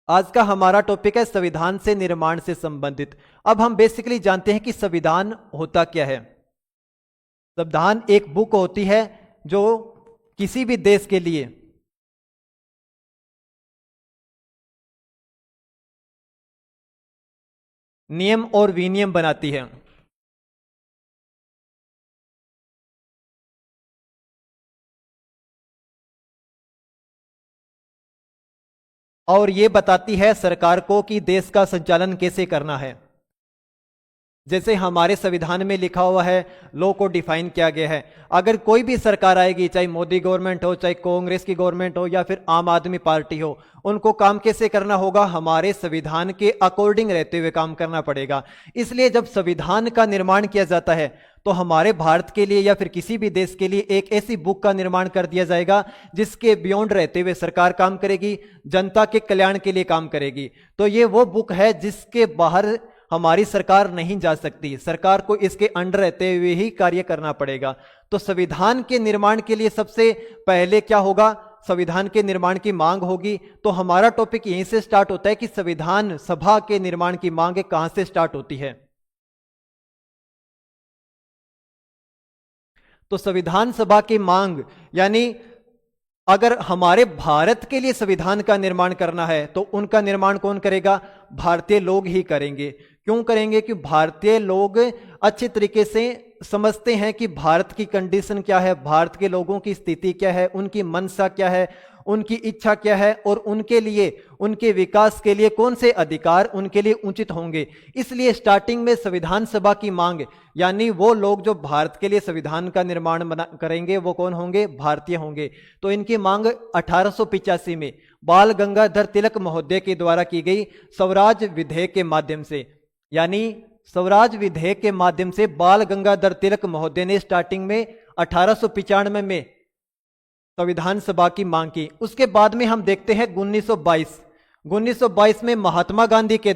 आज का हमारा टॉपिक है संविधान से निर्माण से संबंधित। अब हम बेसिकली जानते हैं कि संविधान होता क्या है। संविधान एक बुक होती है जो किसी भी देश के लिए नियम और विनियम बनाती है। और ये बताती है सरकार को कि देश का संचालन कैसे करना है। जैसे हमारे संविधान में लिखा हुआ है, लॉ को डिफाइन किया गया है। अगर कोई भी सरकार आएगी, चाहे मोदी गवर्नमेंट हो, चाहे कांग्रेस की गवर्नमेंट हो या फिर आम आदमी पार्टी हो, उनको काम कैसे करना होगा, हमारे संविधान के अकॉर्डिंग रहते हुए काम करना पड़ेगा। इसलिए जब संविधान का निर्माण किया जाता है तो हमारे भारत के लिए या फिर किसी भी देश के लिए एक ऐसी बुक का निर्माण कर दिया जाएगा जिसके बियॉन्ड रहते हुए सरकार काम करेगी, जनता के कल्याण के लिए काम करेगी। तो ये वो बुक है जिसके बाहर हमारी सरकार नहीं जा सकती, सरकार को इसके अंडर रहते हुए ही कार्य करना पड़ेगा। तो संविधान के निर्माण के लिए सबसे पहले क्या होगा, संविधान के निर्माण की मांग होगी। तो हमारा टॉपिक यहीं से स्टार्ट होता है कि संविधान सभा के निर्माण की मांग कहां से स्टार्ट होती है। तो संविधान सभा की मांग यानी अगर हमारे भारत के लिए संविधान का निर्माण करना है तो उनका निर्माण कौन करेगा, भारतीय लोग ही करेंगे। क्यों करेंगे कि भारतीय लोग अच्छे तरीके से समझते हैं कि भारत की कंडीशन क्या है, भारत के लोगों की स्थिति क्या है, उनकी मनसा क्या है, उनकी इच्छा क्या है और उनके लिए, उनके विकास के लिए कौन से अधिकार उनके लिए उचित होंगे। इसलिए स्टार्टिंग में संविधान सभा की मांग यानी वो लोग जो भारत के लिए संविधान का निर्माण करेंगे वो कौन होंगे, भारतीय होंगे। तो इनकी मांग 1885 में बाल गंगाधर तिलक महोदय के द्वारा की गई स्वराज विधेयक के माध्यम से, यानी स्वराज विधेयक के माध्यम से बाल गंगाधर तिलक महोदय ने स्टार्टिंग में 1895 में संविधान सभा की मांग की। उसके बाद में हम देखते हैं 1922 में महात्मा गांधी के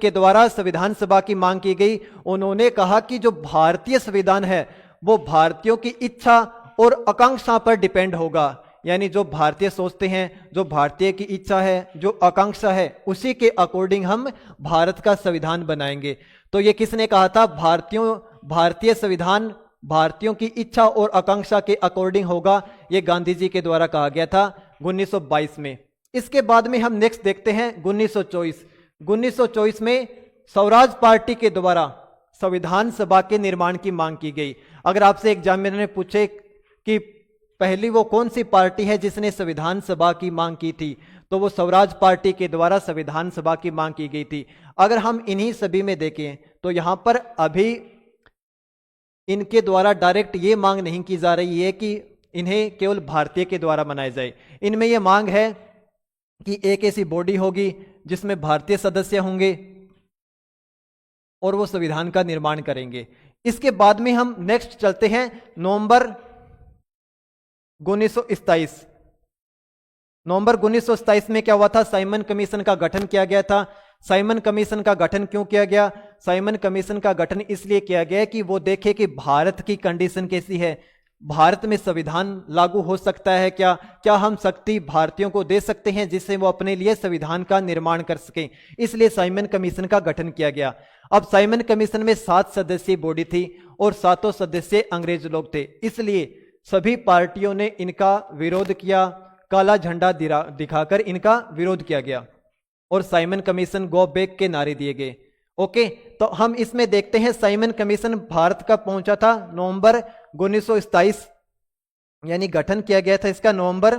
द्वारा संविधान सभा की मांग की गई। उन्होंने कहा कि जो भारतीय संविधान है वो भारतीयों की इच्छा और आकांक्षा पर डिपेंड होगा, यानी जो भारतीय सोचते हैं, जो भारतीय की इच्छा है, जो आकांक्षा है, उसी के अकॉर्डिंग हम भारत का संविधान बनाएंगे। तो ये किसने कहा था, भारतीय संविधान भारतीयों की इच्छा और आकांक्षा के अकॉर्डिंग होगा, ये गांधी जी के द्वारा कहा गया था 1922 में। इसके बाद में हम नेक्स्ट देखते हैं 1924 में स्वराज पार्टी के द्वारा संविधान सभा के निर्माण की मांग की गई। अगर आपसे एग्जामिनर ने पूछे कि पहली वो कौन सी पार्टी है जिसने संविधान सभा की मांग की थी, तो वो स्वराज पार्टी के द्वारा संविधान सभा की मांग की गई थी। अगर हम इन्हीं सभी में देखें तो यहां पर अभी इनके द्वारा डायरेक्ट ये मांग नहीं की जा रही है कि इन्हें केवल भारतीय के द्वारा बनाया जाए। इनमें यह मांग है कि एक ऐसी बॉडी होगी जिसमें भारतीय सदस्य होंगे और वो संविधान का निर्माण करेंगे। इसके बाद में हम नेक्स्ट चलते हैं नवंबर 1927 में क्या हुआ था, साइमन कमीशन का गठन किया गया था। साइमन कमीशन का गठन क्यों किया गया, साइमन कमीशन का गठन इसलिए किया गया कि वो देखे कि भारत की कंडीशन कैसी है, भारत में संविधान लागू हो सकता है क्या हम शक्ति भारतीयों को दे सकते हैं जिससे वो अपने लिए संविधान का निर्माण कर सकें। इसलिए साइमन कमीशन का गठन किया गया। अब साइमन कमीशन में 7 सदस्यीय बॉडी थी और 7 सदस्य अंग्रेज लोग थे, इसलिए सभी पार्टियों ने इनका विरोध किया, काला झंडा दिखाकर इनका विरोध किया गया और साइमन कमीशन गो बैक के नारे दिए गए। ओके, तो हम इसमें देखते हैं साइमन कमीशन भारत का पहुंचा था नवंबर 1927, यानी गठन किया गया था इसका नवंबर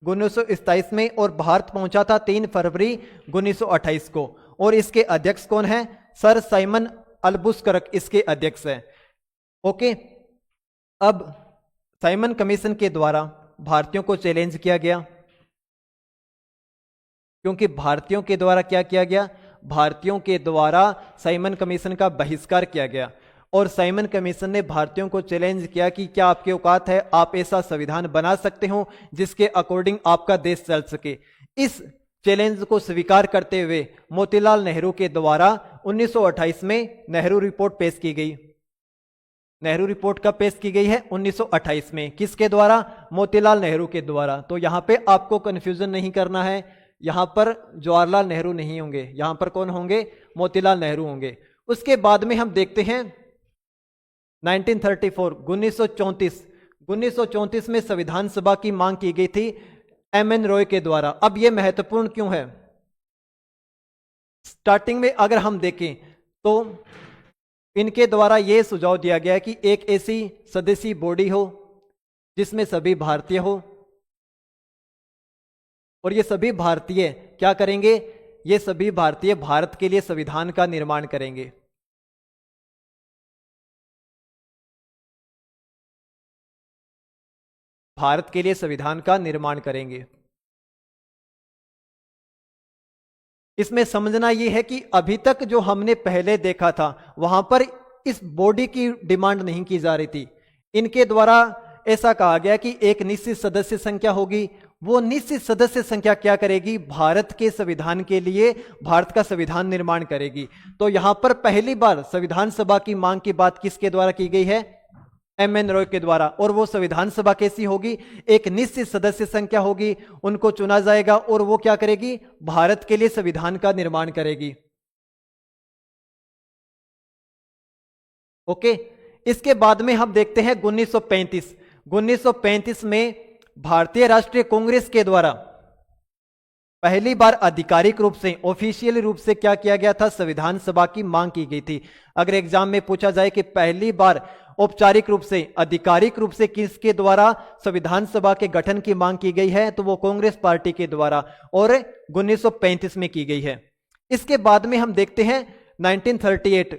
1927 में और भारत पहुंचा था 3 फरवरी 1928 को। और इसके अध्यक्ष कौन है, सर साइमन अल्बुस्कर्क इसके अध्यक्ष है। ओके, अब साइमन कमीशन के द्वारा भारतीयों को चैलेंज किया गया, क्योंकि भारतीयों के द्वारा क्या किया गया, भारतीयों के द्वारा साइमन कमीशन का बहिष्कार किया गया और साइमन कमीशन ने भारतीयों को चैलेंज किया कि क्या आपके औकात है, आप ऐसा संविधान बना सकते हो जिसके अकॉर्डिंग आपका देश चल सके। इस चैलेंज को स्वीकार करते हुए मोतीलाल नेहरू के द्वारा 1928 में नेहरू रिपोर्ट पेश की गई। नेहरू रिपोर्ट कब पेश की गई है? 1928 में। किसके द्वारा? मोतीलाल नेहरू के द्वारा। तो यहां पे आपको कंफ्यूजन नहीं करना है, यहां पर जवाहरलाल नेहरू नहीं होंगे, यहां पर कौन होंगे? मोतीलाल नेहरू होंगे। उसके बाद में हम देखते हैं 1934 1934 में संविधान सभा की मांग की गई थी एम.एन. रॉय के द्वारा। अब यह महत्वपूर्ण क्यों है? स्टार्टिंग में अगर हम देखें तो इनके द्वारा यह सुझाव दिया गया कि एक ऐसी सदस्यीय बॉडी हो जिसमें सभी भारतीय हो, और ये सभी भारतीय क्या करेंगे? ये सभी भारतीय भारत के लिए संविधान का निर्माण करेंगे। भारत के लिए संविधान का निर्माण करेंगे। इसमें समझना यह है कि अभी तक जो हमने पहले देखा था वहां पर इस बॉडी की डिमांड नहीं की जा रही थी। इनके द्वारा ऐसा कहा गया कि एक निश्चित सदस्य संख्या होगी, वो निश्चित सदस्य संख्या क्या करेगी? भारत के संविधान के लिए भारत का संविधान निर्माण करेगी। तो यहां पर पहली बार संविधान सभा की मांग की बात किसके द्वारा की गई है? एम.एन. रॉय के द्वारा। और वो संविधान सभा कैसी होगी? एक निश्चित सदस्य संख्या होगी, उनको चुना जाएगा और वो क्या करेगी? भारत के लिए संविधान का निर्माण करेगी। ओके। इसके बाद में हम देखते हैं 1935 में भारतीय राष्ट्रीय कांग्रेस के द्वारा पहली बार आधिकारिक रूप से, ऑफिशियल रूप से क्या किया गया था? संविधान सभा की मांग की गई थी। अगर एग्जाम में पूछा जाए कि पहली बार औपचारिक रूप से, आधिकारिक रूप से किसके द्वारा संविधान सभा के गठन की मांग की गई है, तो वो कांग्रेस पार्टी के द्वारा, और 1935 में की गई है। इसके बाद में हम देखते हैं 1938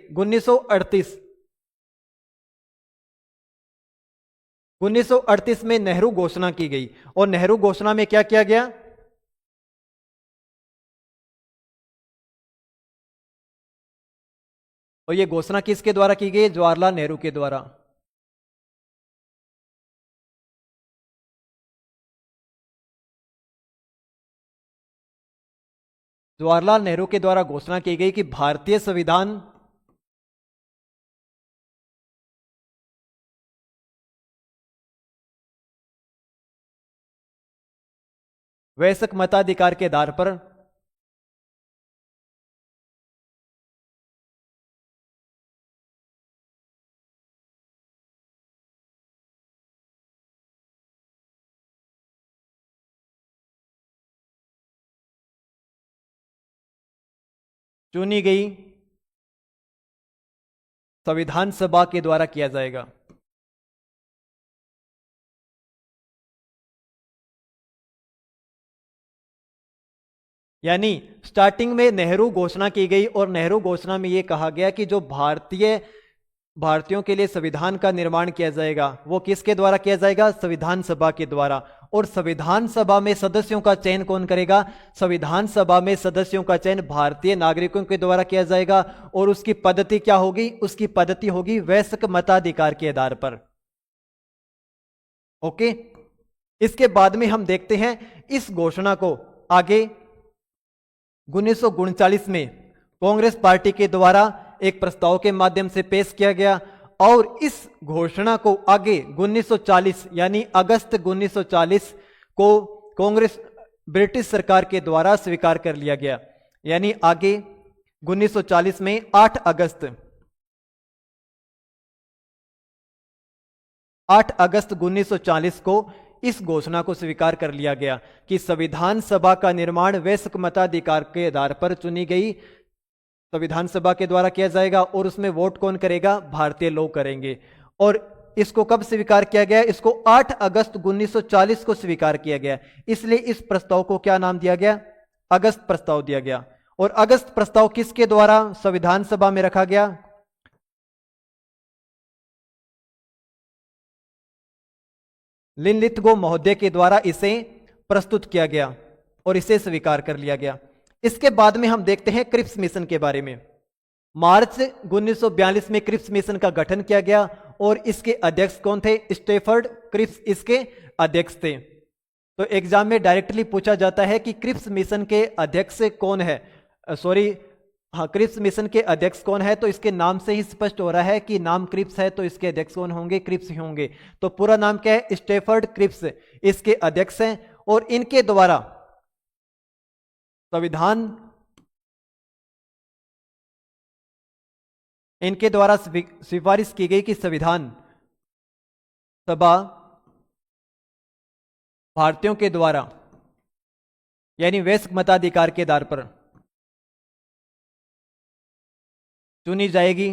1938 में नेहरू घोषणा की गई। और नेहरू घोषणा में क्या किया गया? और यह घोषणा किसके द्वारा की गई? जवाहरलाल नेहरू के द्वारा। जवाहरलाल नेहरू के द्वारा घोषणा की गई कि भारतीय संविधान वयस्क मताधिकार के आधार पर चुनी गई संविधान सभा के द्वारा किया जाएगा। यानी स्टार्टिंग में नेहरू घोषणा की गई और नेहरू घोषणा में यह कहा गया कि जो भारतीयों के लिए संविधान का निर्माण किया जाएगा वो किसके द्वारा किया जाएगा? संविधान सभा के द्वारा। और संविधान सभा में सदस्यों का चयन कौन करेगा? संविधान सभा में सदस्यों का चयन भारतीय नागरिकों के द्वारा किया जाएगा। और उसकी पद्धति क्या होगी? उसकी पद्धति होगी वयस्क मताधिकार के आधार पर। ओके। इसके बाद में हम देखते हैं इस घोषणा को आगे 1939 में कांग्रेस पार्टी के द्वारा एक प्रस्ताव के माध्यम से पेश किया गया। और इस घोषणा को आगे 1940 यानी अगस्त 1940 को कांग्रेस ब्रिटिश सरकार के द्वारा स्वीकार कर लिया गया। यानी आगे 1940 में 8 अगस्त 1940 को इस घोषणा को स्वीकार कर लिया गया कि संविधान सभा का निर्माण वयस्क मताधिकार के आधार पर चुनी गई संविधान सभा के द्वारा किया जाएगा। और उसमें वोट कौन करेगा? भारतीय लोग करेंगे। और इसको कब स्वीकार किया गया? इसको 8 अगस्त 1940 को स्वीकार किया गया। इसलिए इस प्रस्ताव को क्या नाम दिया गया? अगस्त प्रस्ताव दिया गया। और अगस्त प्रस्ताव किसके द्वारा संविधान सभा में रखा गया? लिनलिथगो महोदय के द्वारा इसे प्रस्तुत किया गया और इसे स्वीकार कर लिया गया। इसके बाद में हम देखते हैं क्रिप्स मिशन के बारे में। मार्च 1942 में क्रिप्स मिशन का गठन किया गया और इसके अध्यक्ष कौन थे? स्टेफर्ड क्रिप्स इसके अध्यक्ष थे। तो एग्जाम में डायरेक्टली पूछा जाता है कि क्रिप्स मिशन के अध्यक्ष कौन है? हाँ, क्रिप्स मिशन के अध्यक्ष कौन है? तो इसके नाम से ही स्पष्ट हो रहा है कि नाम क्रिप्स है, तो इसके अध्यक्ष कौन होंगे? क्रिप्स ही होंगे। तो पूरा नाम क्या है? स्टेफर्ड क्रिप्स इसके अध्यक्ष हैं और इनके द्वारा संविधान, इनके द्वारा सिफारिश की गई कि संविधान सभा भारतीयों के द्वारा यानी वयस्क मताधिकार के आधार पर चुनी जाएगी।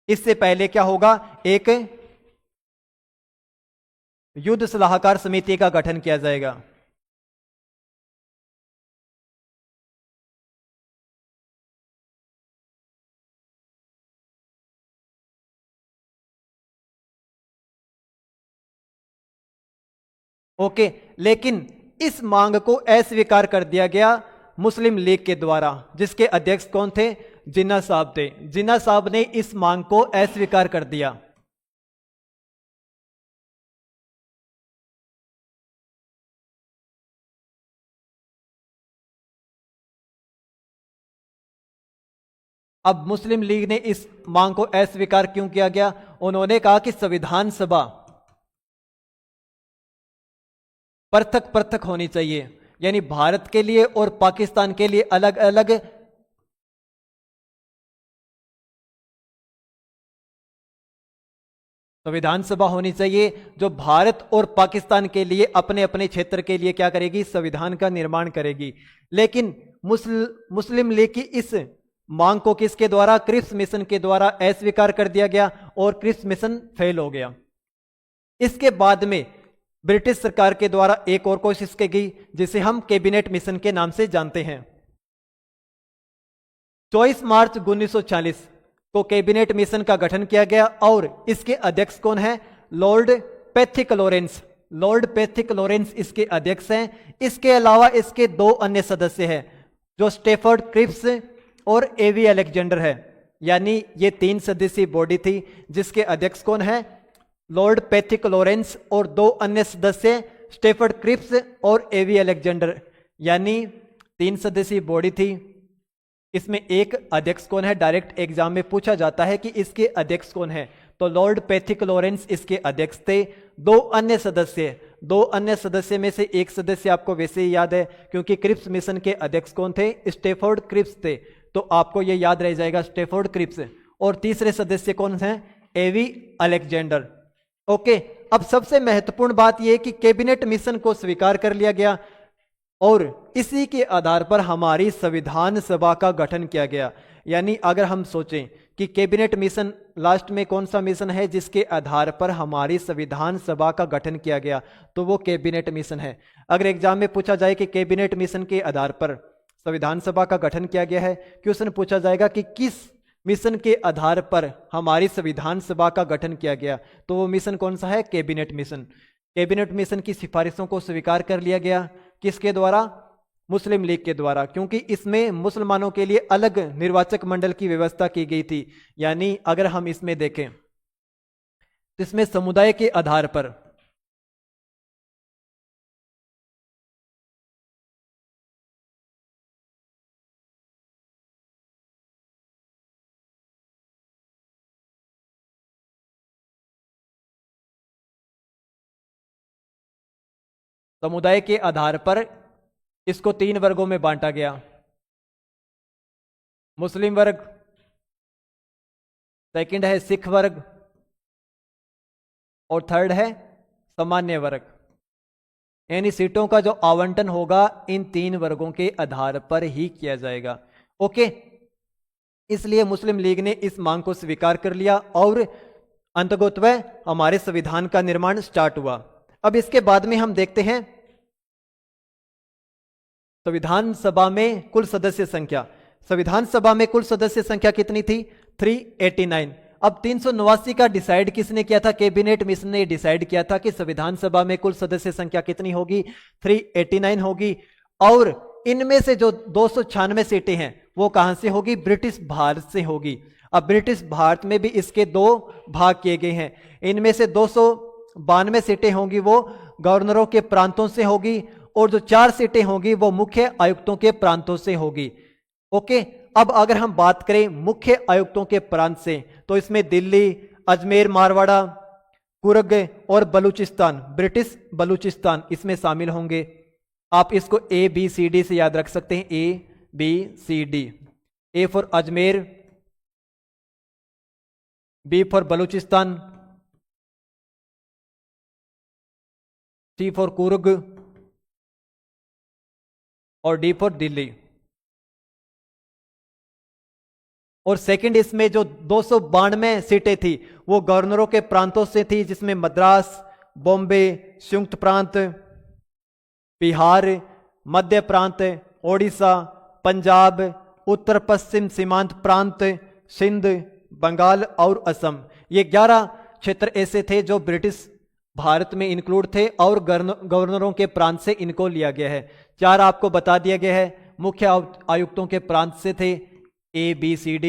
इससे पहले क्या होगा? एक युद्ध सलाहकार समिति का गठन किया जाएगा। ओके, लेकिन इस मांग को अस्वीकार कर दिया गया मुस्लिम लीग के द्वारा, जिसके अध्यक्ष कौन थे? जिन्ना साहब थे। जिन्ना साहब ने इस मांग को अस्वीकार कर दिया। अब मुस्लिम लीग ने इस मांग को अस्वीकार क्यों किया गया? उन्होंने कहा कि संविधान सभा पृथक पृथक होनी चाहिए, यानी भारत के लिए और पाकिस्तान के लिए अलग अलग संविधान सभा होनी चाहिए, जो भारत और पाकिस्तान के लिए अपने अपने क्षेत्र के लिए क्या करेगी? संविधान का निर्माण करेगी। लेकिन मुस्लिम लीग की इस मांग को किसके द्वारा? क्रिप्स मिशन के द्वारा अस्वीकार कर दिया गया और क्रिप्स मिशन फेल हो गया। इसके बाद में ब्रिटिश सरकार के द्वारा एक और कोशिश की गई, जिसे हम कैबिनेट मिशन के नाम से जानते हैं। 24 मार्च 1940 को कैबिनेट मिशन का गठन किया गया और इसके अध्यक्ष कौन है? Lord Pethick Lawrence. Lord Pethick Lawrence इसके अध्यक्ष हैं। इसके अलावा इसके दो अन्य सदस्य हैं, जो स्टेफर्ड क्रिप्स और एवी अलेक्जेंडर है। यानी ये 3 सदस्यीय बॉडी थी, जिसके अध्यक्ष कौन है? लॉर्ड पैथिक लॉरेंस और 2 अन्य सदस्य स्टेफर्ड क्रिप्स और एवी अलेक्जेंडर, यानी 3 सदस्यीय बॉडी थी। इसमें एक अध्यक्ष कौन है? डायरेक्ट एग्जाम में पूछा जाता है कि इसके अध्यक्ष कौन है, तो लॉर्ड पैथिक लॉरेंस इसके अध्यक्ष थे। 2 अन्य सदस्य में से एक सदस्य आपको वैसे ही याद है, क्योंकि क्रिप्स मिशन के अध्यक्ष कौन थे? स्टेफर्ड क्रिप्स थे, तो आपको यह याद रह जाएगा, स्टेफर्ड क्रिप्स। और तीसरे सदस्य कौन हैं? एवी अलेक्जेंडर। ओके, अब सबसे महत्वपूर्ण बात यह कि कैबिनेट मिशन को स्वीकार कर लिया गया और इसी के आधार पर हमारी संविधान सभा का गठन किया गया। यानी अगर हम सोचें कि कैबिनेट मिशन लास्ट में कौन सा मिशन है जिसके आधार पर हमारी संविधान सभा का गठन किया गया, तो वो कैबिनेट मिशन है। अगर एग्जाम में पूछा जाए कि कैबिनेट मिशन के आधार पर संविधान सभा का गठन किया गया है, क्वेश्चन पूछा जाएगा कि किस मिशन के आधार पर हमारी संविधान सभा का गठन किया गया, तो वो मिशन कौन सा है? Cabinet mission. कैबिनेट मिशन की सिफारिशों को स्वीकार कर लिया गया, किसके द्वारा? मुस्लिम लीग के द्वारा, क्योंकि इसमें मुसलमानों के लिए अलग निर्वाचक मंडल की व्यवस्था की गई थी। यानी अगर हम इसमें देखें तो इसमें समुदाय के आधार पर समुदाय के आधार पर इसको 3 वर्गों में बांटा गया। मुस्लिम वर्ग, सेकंड है सिख वर्ग और थर्ड है सामान्य वर्ग। यानी सीटों का जो आवंटन होगा इन 3 वर्गों के आधार पर ही किया जाएगा। ओके, इसलिए मुस्लिम लीग ने इस मांग को स्वीकार कर लिया और अंततः हमारे संविधान का निर्माण स्टार्ट हुआ। अब इसके बाद में हम देखते हैं संविधान सभा में कुल सदस्य संख्या। संविधान सभा में कुल सदस्य संख्या कितनी थी? 389। अब 389 का डिसाइड किसने किया था? कैबिनेट मिशन ने डिसाइड किया था कि संविधान सभा में कुल सदस्य संख्या कितनी होगी? 389 होगी। और इनमें से जो 296 सीटें हैं वो कहां से होगी? ब्रिटिश भारत से होगी। अब ब्रिटिश भारत में भी इसके 2 भाग किए गए हैं। इनमें से 92 सीटें होंगी वो गवर्नरों के प्रांतों से होगी, और जो 4 सीटें होंगी वो मुख्य आयुक्तों के प्रांतों से होगी। ओके, अब अगर हम बात करें मुख्य आयुक्तों के प्रांत से, तो इसमें दिल्ली, अजमेर, मारवाड़ा, कुर्ग और बलूचिस्तान, ब्रिटिश बलूचिस्तान इसमें शामिल होंगे। आप इसको ABCD से याद रख सकते हैं, ABCD। A for Ajmer, B for Balochistan, C for Coorg और D फॉर दिल्ली। और सेकंड इसमें जो 292 सीटें थी वो गवर्नरों के प्रांतों से थी, जिसमें मद्रास, बॉम्बे, संयुक्त प्रांत, बिहार, मध्य प्रांत, ओडिशा, पंजाब, उत्तर पश्चिम सीमांत प्रांत, सिंध, बंगाल और असम। ये 11 क्षेत्र ऐसे थे जो ब्रिटिश भारत में इंक्लूड थे और गवर्नरों के प्रांत से इनको लिया गया है। 4 आपको बता दिया गया है, मुख्य आयुक्तों के प्रांत से थे ABCD।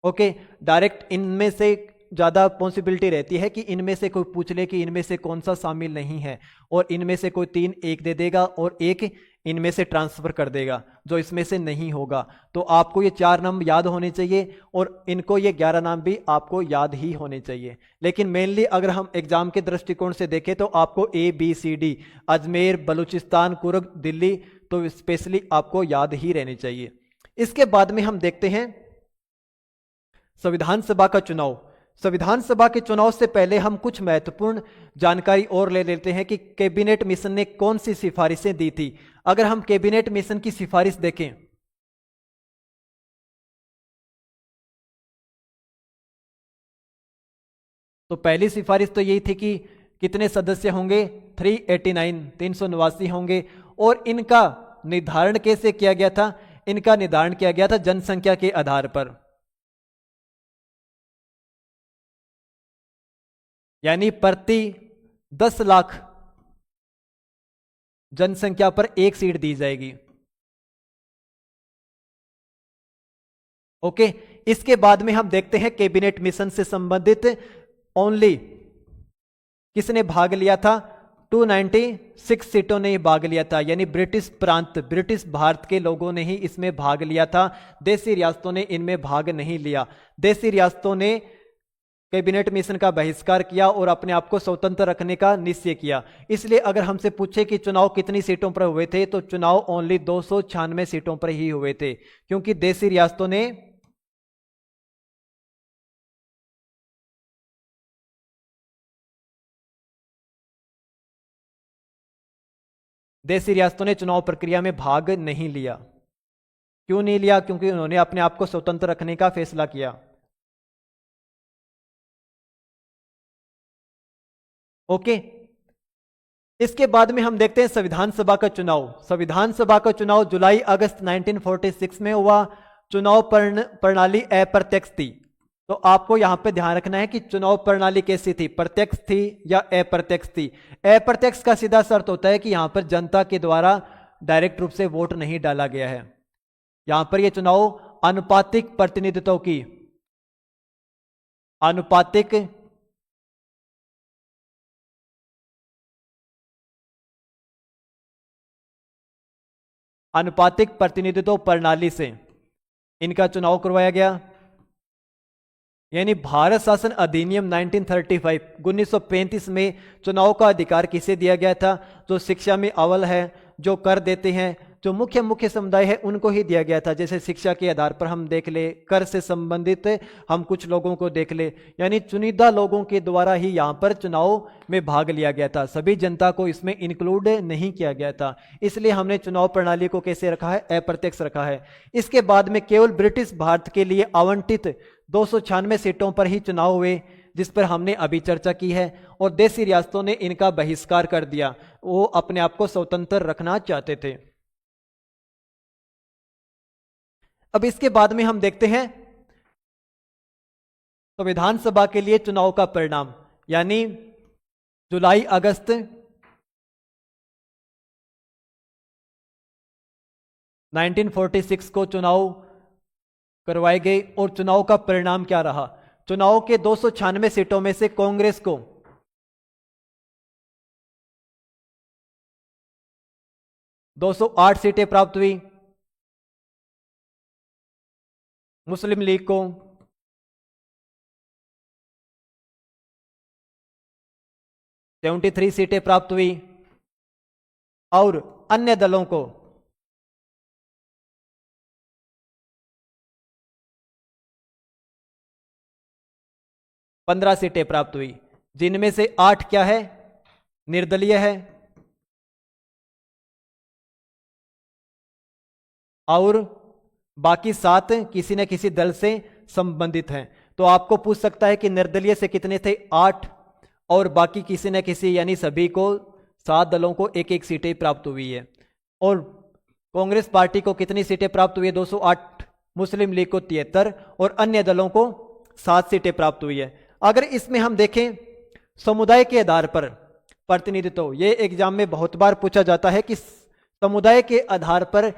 ओके, डायरेक्ट इनमें से ज्यादा पॉसिबिलिटी रहती है कि इनमें से कोई पूछ ले कि इनमें से कौन सा शामिल नहीं है, और इनमें से कोई 3 एक दे देगा और एक इनमें से ट्रांसफर कर देगा जो इसमें से नहीं होगा। तो आपको ये 4 नाम याद होने चाहिए और इनको ये 11 नाम भी आपको याद ही होने चाहिए। लेकिन मेनली अगर हम एग्जाम के दृष्टिकोण से देखें तो आपको ABCD, अजमेर, बलूचिस्तान, कुर्ग, दिल्ली, तो स्पेशली आपको याद ही रहने चाहिए। इसके बाद में हम देखते हैं संविधान सभा का चुनाव। संविधान सभा के चुनाव से पहले हम कुछ महत्वपूर्ण जानकारी और ले लेते हैं कि कैबिनेट मिशन ने कौन सी सिफारिशें दी थी। अगर हम कैबिनेट मिशन की सिफारिश देखें तो पहली सिफारिश तो यही थी कि कितने सदस्य होंगे, 389, 389 होंगे। और इनका निर्धारण कैसे किया गया था? इनका निर्धारण किया गया था जनसंख्या के आधार पर, यानी प्रति 10 लाख जनसंख्या पर 1 सीट दी जाएगी। ओके, इसके बाद में हम देखते हैं कैबिनेट मिशन से संबंधित ओनली किसने भाग लिया था? 296 सीटों ने भाग लिया था, यानी ब्रिटिश प्रांत, ब्रिटिश भारत के लोगों ने ही इसमें भाग लिया था। देशी रियासतों ने इनमें भाग नहीं लिया। देशी रियासतों ने कैबिनेट मिशन का बहिष्कार किया और अपने आप को स्वतंत्र रखने का निश्चय किया। इसलिए अगर हमसे पूछे कि चुनाव कितनी सीटों पर हुए थे, तो चुनाव ओनली 296 सीटों पर ही हुए थे, क्योंकि देशी रियासतों ने चुनाव प्रक्रिया में भाग नहीं लिया। क्यों नहीं लिया? क्योंकि उन्होंने अपने आप को स्वतंत्र रखने का फैसला किया। ओके, इसके बाद में हम देखते हैं संविधान सभा का चुनाव। संविधान सभा का चुनाव जुलाई अगस्त 1946 में हुआ। चुनाव प्रणाली अप्रत्यक्ष थी। तो आपको यहां पे ध्यान रखना है कि चुनाव प्रणाली कैसी थी, प्रत्यक्ष थी या अप्रत्यक्ष थी। अप्रत्यक्ष का सीधा अर्थ होता है कि यहां पर जनता के द्वारा डायरेक्ट रूप से वोट नहीं डाला गया है। यहां पर यह चुनाव आनुपातिक प्रतिनिधित्व की, आनुपातिक प्रतिनिधित्व प्रणाली से इनका चुनाव करवाया गया। यानी भारत शासन अधिनियम 1935 1935 में चुनाव का अधिकार किसे दिया गया था? जो शिक्षा में अव्वल है, जो कर देते हैं, जो मुख्य समुदाय है, उनको ही दिया गया था। जैसे शिक्षा के आधार पर हम देख ले, कर से संबंधित हम कुछ लोगों को देख ले, यानी चुनिंदा लोगों के द्वारा ही यहाँ पर चुनाव में भाग लिया गया था। सभी जनता को इसमें इंक्लूड नहीं किया गया था। इसलिए हमने चुनाव प्रणाली को कैसे रखा है? अप्रत्यक्ष रखा है। इसके बाद में केवल ब्रिटिश भारत के लिए आवंटित 296 सीटों पर ही चुनाव हुए, जिस पर हमने अभी चर्चा की है। और देशी रियासतों ने इनका बहिष्कार कर दिया, वो अपने आप को स्वतंत्र रखना चाहते थे। अब इसके बाद में हम देखते हैं तो विधानसभा के लिए चुनाव का परिणाम, यानी जुलाई अगस्त 1946 को चुनाव करवाए गए और चुनाव का परिणाम क्या रहा? चुनाव के 296 सीटों में से कांग्रेस को 208 सीटें प्राप्त हुई, मुस्लिम लीग को 73 सीटें प्राप्त हुई और अन्य दलों को 15 सीटें प्राप्त हुई, जिनमें से 8 क्या है, निर्दलीय है और बाकी 7 किसी न किसी दल से संबंधित हैं। तो आपको पूछ सकता है कि निर्दलीय से कितने थे, 8, और बाकी किसी न किसी यानी सभी को 7 दलों को एक एक सीटें प्राप्त हुई है। और कांग्रेस पार्टी को कितनी सीटें प्राप्त हुई है, 208, मुस्लिम लीग को 73 और अन्य दलों को 7 सीटें प्राप्त हुई है। अगर इसमें हम देखें समुदाय के आधार पर प्रतिनिधित्व, ये एग्जाम में बहुत बार पूछा जाता है कि समुदाय के आधार पर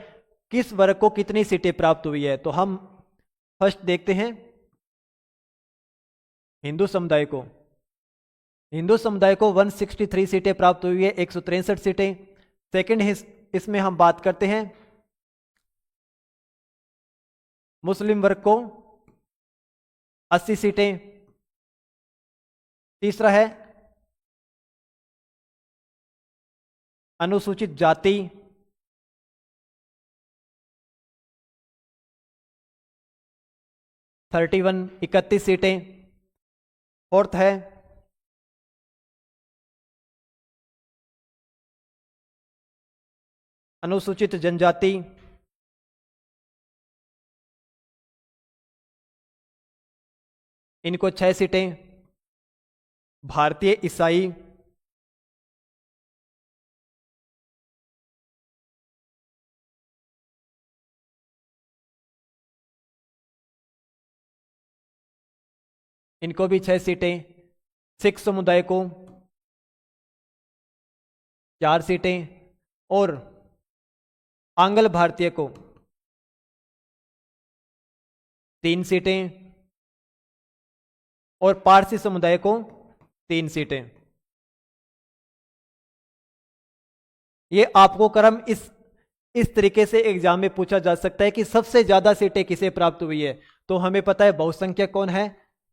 किस वर्ग को कितनी सीटें प्राप्त हुई है। तो हम फर्स्ट देखते हैं हिंदू समुदाय को। हिंदू समुदाय को 163 सीटें प्राप्त हुई है, 163 सीटें। सेकंड इसमें हम बात करते हैं मुस्लिम वर्ग को 80 सीटें। तीसरा है अनुसूचित जाति 31 सीटें। फोर्थ है अनुसूचित जनजाति, इनको 6 सीटें। भारतीय ईसाई, इनको भी 6 सीटें। सिख समुदाय को 4 सीटें और आंग्ल भारतीय को 3 सीटें और पारसी समुदाय को 3 सीटें। ये आपको क्रम इस तरीके से एग्जाम में पूछा जा सकता है कि सबसे ज्यादा सीटें किसे प्राप्त हुई है। तो हमें पता है बहुसंख्यक कौन है,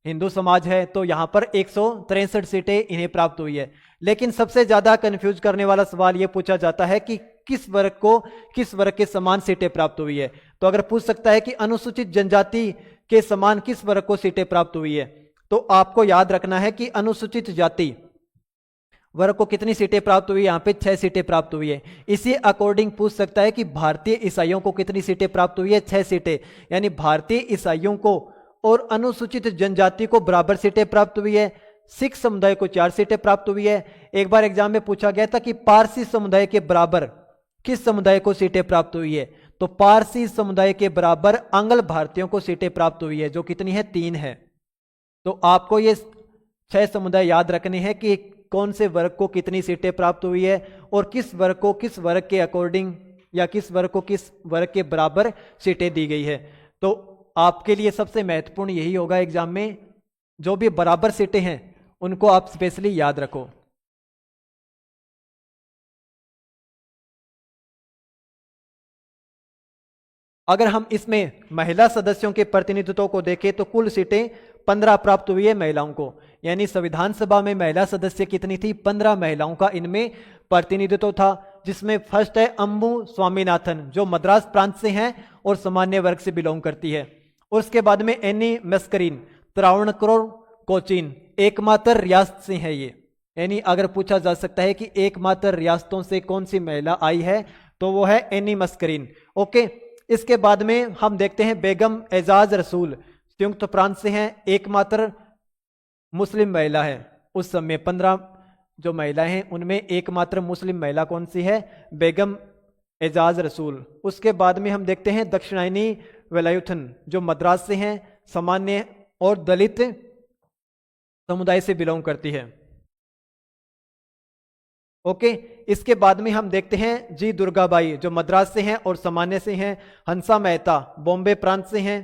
हिंदू समाज है, तो यहां पर 163 सीटें इन्हें प्राप्त हुई है। लेकिन सबसे ज्यादा कंफ्यूज करने वाला सवाल यह पूछा जाता है कि किस वर्ग के समान सीटें प्राप्त हुई है। तो अगर पूछ सकता है कि अनुसूचित जनजाति के समान किस वर्ग को सीटें प्राप्त हुई है, तो आपको याद रखना है कि अनुसूचित जाति वर्ग को कितनी सीटें प्राप्त हुई है, यहां पे 6 सीटें प्राप्त हुई है। इसी अकॉर्डिंग पूछ सकता है कि भारतीय ईसाइयों को कितनी सीटें प्राप्त हुई है, 6 सीटें। यानी भारतीय ईसाइयों को और अनुसूचित जनजाति को बराबर सीटें प्राप्त हुई है। सिख समुदाय को 4 सीटें प्राप्त हुई है। एक बार एग्जाम में पूछा गया था कि पारसी समुदाय के बराबर किस समुदाय को सीटें प्राप्त हुई है, तो पारसी समुदाय के बराबर आंग्ल भारतीयों को सीटें प्राप्त हुई है, जो कितनी है, 3 है। तो आपको ये 6 समुदाय याद रखने हैं कि कौन से वर्ग को कितनी सीटें प्राप्त हुई है और किस वर्ग को किस वर्ग के अकॉर्डिंग या किस वर्ग को किस वर्ग के बराबर सीटें दी गई है। तो आपके लिए सबसे महत्वपूर्ण यही होगा एग्जाम में, जो भी बराबर सीटें हैं उनको आप स्पेशली याद रखो। अगर हम इसमें महिला सदस्यों के प्रतिनिधित्व को देखें तो कुल सीटें 15 प्राप्त हुई है महिलाओं को। यानी संविधान सभा में महिला सदस्य कितनी थी, 15 महिलाओं का इनमें प्रतिनिधित्व था। जिसमें फर्स्ट है अंबु स्वामीनाथन, जो मद्रास प्रांत से हैं और सामान्य वर्ग से बिलोंग करती है। और उसके बाद में एनी मस्करीन त्रावणकोर कोचीन, एकमात्र रियासत से है ये। यानी अगर पूछा जा सकता है कि एकमात्र रियासतों से कौन सी महिला आई है, तो वो है एनी मस्करीन। ओके, इसके बाद में हम देखते हैं बेगम एजाज रसूल, संयुक्त प्रांत से हैं, एकमात्र मुस्लिम महिला है। उस समय 15 जो महिलाएं हैं उनमें एकमात्र मुस्लिम महिला कौन सी है, बेगम एजाज रसूल। उसके बाद में हम देखते हैं दक्षिणायनी वेलायुथन, जो मद्रास से हैं, सामान्य और दलित समुदाय से बिलोंग करती है। ओके, इसके बाद में हम देखते हैं जी दुर्गाबाई, जो मद्रास से हैं और सामान्य से हैं। हंसा मेहता बॉम्बे प्रांत से हैं।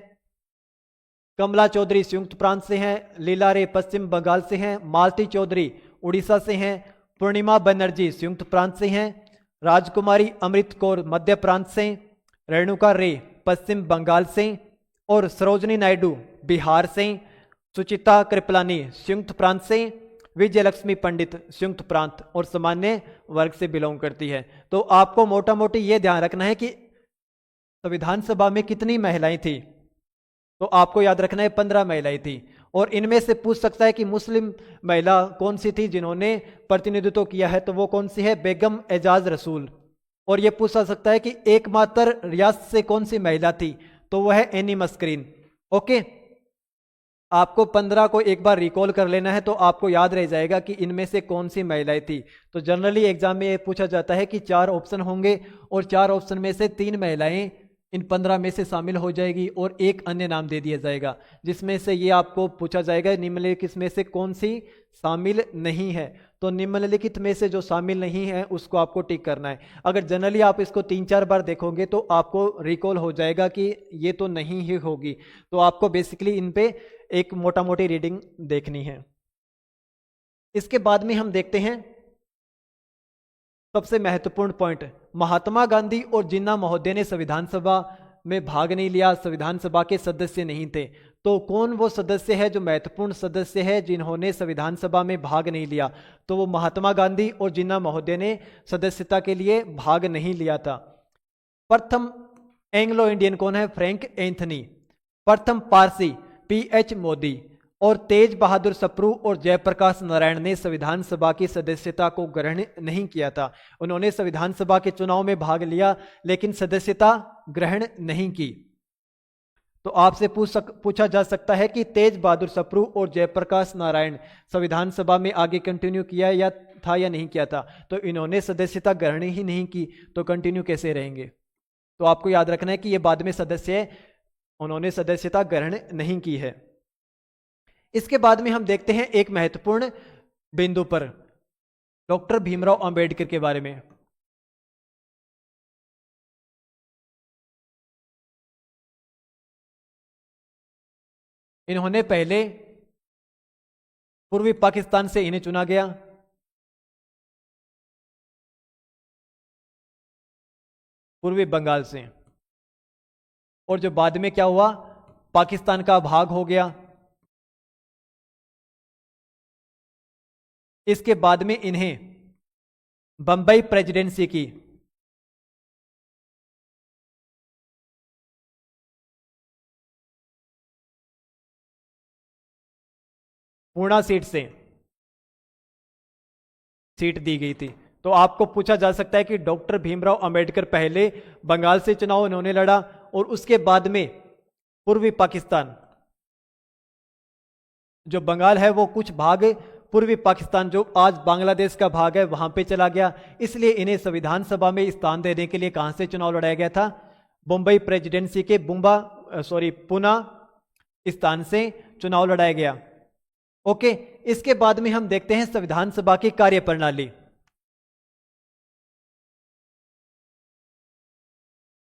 कमला चौधरी संयुक्त प्रांत से हैं, लीला रे पश्चिम बंगाल से हैं, मालती चौधरी उड़ीसा से हैं, पूर्णिमा बनर्जी संयुक्त प्रांत से हैं, राजकुमारी अमृत कौर मध्य प्रांत से, रेणुका रे पश्चिम बंगाल से और सरोजनी नायडू बिहार से, सुचिता कृपलानी संयुक्त प्रांत से, विजय लक्ष्मी पंडित संयुक्त प्रांत और सामान्य वर्ग से बिलोंग करती है। तो आपको मोटा मोटी ये ध्यान रखना है कि संविधान सभा में कितनी महिलाएं थी, तो आपको याद रखना है 15 महिलाएं थी। और इनमें से पूछ सकता है कि मुस्लिम महिला कौन सी थी जिन्होंने प्रतिनिधित्व किया है, तो वो कौन सी है, बेगम एजाज रसूल। और ये पूछा सकता है कि एकमात्र रियासत से कौन सी महिला थी, तो वह है एनी मस्करीन। ओके, आपको 15 को एक बार रिकॉल कर लेना है तो आपको याद रह जाएगा कि इनमें से कौन सी महिलाएं थी। तो जनरली एग्जाम में ये पूछा जाता है कि 4 ऑप्शन होंगे और 4 ऑप्शन में से 3 महिलाएं इन 15 में से शामिल हो जाएगी और एक अन्य नाम दे दिया जाएगा, जिसमें से ये आपको पूछा जाएगा निम्नलिखित में से कौन सी शामिल नहीं है। तो निम्नलिखित में से जो शामिल नहीं है उसको आपको टिक करना है। अगर जनरली आप इसको 3-4 बार देखोगे तो आपको रिकॉल हो जाएगा कि ये तो नहीं ही होगी। तो आपको बेसिकली इन पे एक मोटा मोटी रीडिंग देखनी है। इसके बाद में हम देखते हैं सबसे महत्वपूर्ण पॉइंट, महात्मा गांधी और जिन्ना महोदय ने संविधान सभा में भाग नहीं लिया, संविधान सभा के सदस्य नहीं थे। तो कौन वो सदस्य है जो महत्वपूर्ण सदस्य है जिन्होंने संविधान सभा में भाग नहीं लिया, तो वो महात्मा गांधी और जिन्ना महोदय ने सदस्यता के लिए भाग नहीं लिया था। प्रथम एंग्लो इंडियन कौन है, फ्रैंक एंथनी। प्रथम पारसी PH मोदी और तेज बहादुर सप्रू और जयप्रकाश नारायण ने संविधान सभा की सदस्यता को ग्रहण नहीं किया था। उन्होंने संविधान सभा के चुनाव में भाग लिया लेकिन सदस्यता ग्रहण नहीं की। तो आपसे पूछा जा सकता है कि तेज बहादुर सप्रू और जयप्रकाश नारायण संविधान सभा में आगे कंटिन्यू किया या था या नहीं किया था। तो इन्होंने सदस्यता ग्रहण ही नहीं की, तो कंटिन्यू कैसे रहेंगे। तो आपको याद रखना है कि ये बाद में सदस्य है, उन्होंने सदस्यता ग्रहण नहीं की है। इसके बाद में हम देखते हैं एक महत्वपूर्ण बिंदु पर, डॉक्टर भीमराव अंबेडकर के बारे में। इन्होंने पहले पूर्वी पाकिस्तान से इन्हें चुना गया, पूर्वी बंगाल से, और जो बाद में क्या हुआ, पाकिस्तान का भाग हो गया। इसके बाद में इन्हें बंबई प्रेसिडेंसी की पूर्णा सीट से सीट दी गई थी। तो आपको पूछा जा सकता है कि डॉक्टर भीमराव अंबेडकर पहले बंगाल से चुनाव इन्होंने लड़ा और उसके बाद में पूर्वी पाकिस्तान, जो बंगाल है वो कुछ भाग पूर्वी पाकिस्तान जो आज बांग्लादेश का भाग है वहां पे चला गया। इसलिए इन्हें संविधान सभा में स्थान देने के लिए कहां से चुनाव लड़ाया गया था, बम्बई प्रेसिडेंसी के पूना स्थान से चुनाव लड़ाया गया। ओके, इसके बाद में हम देखते हैं संविधान सभा की कार्यप्रणाली।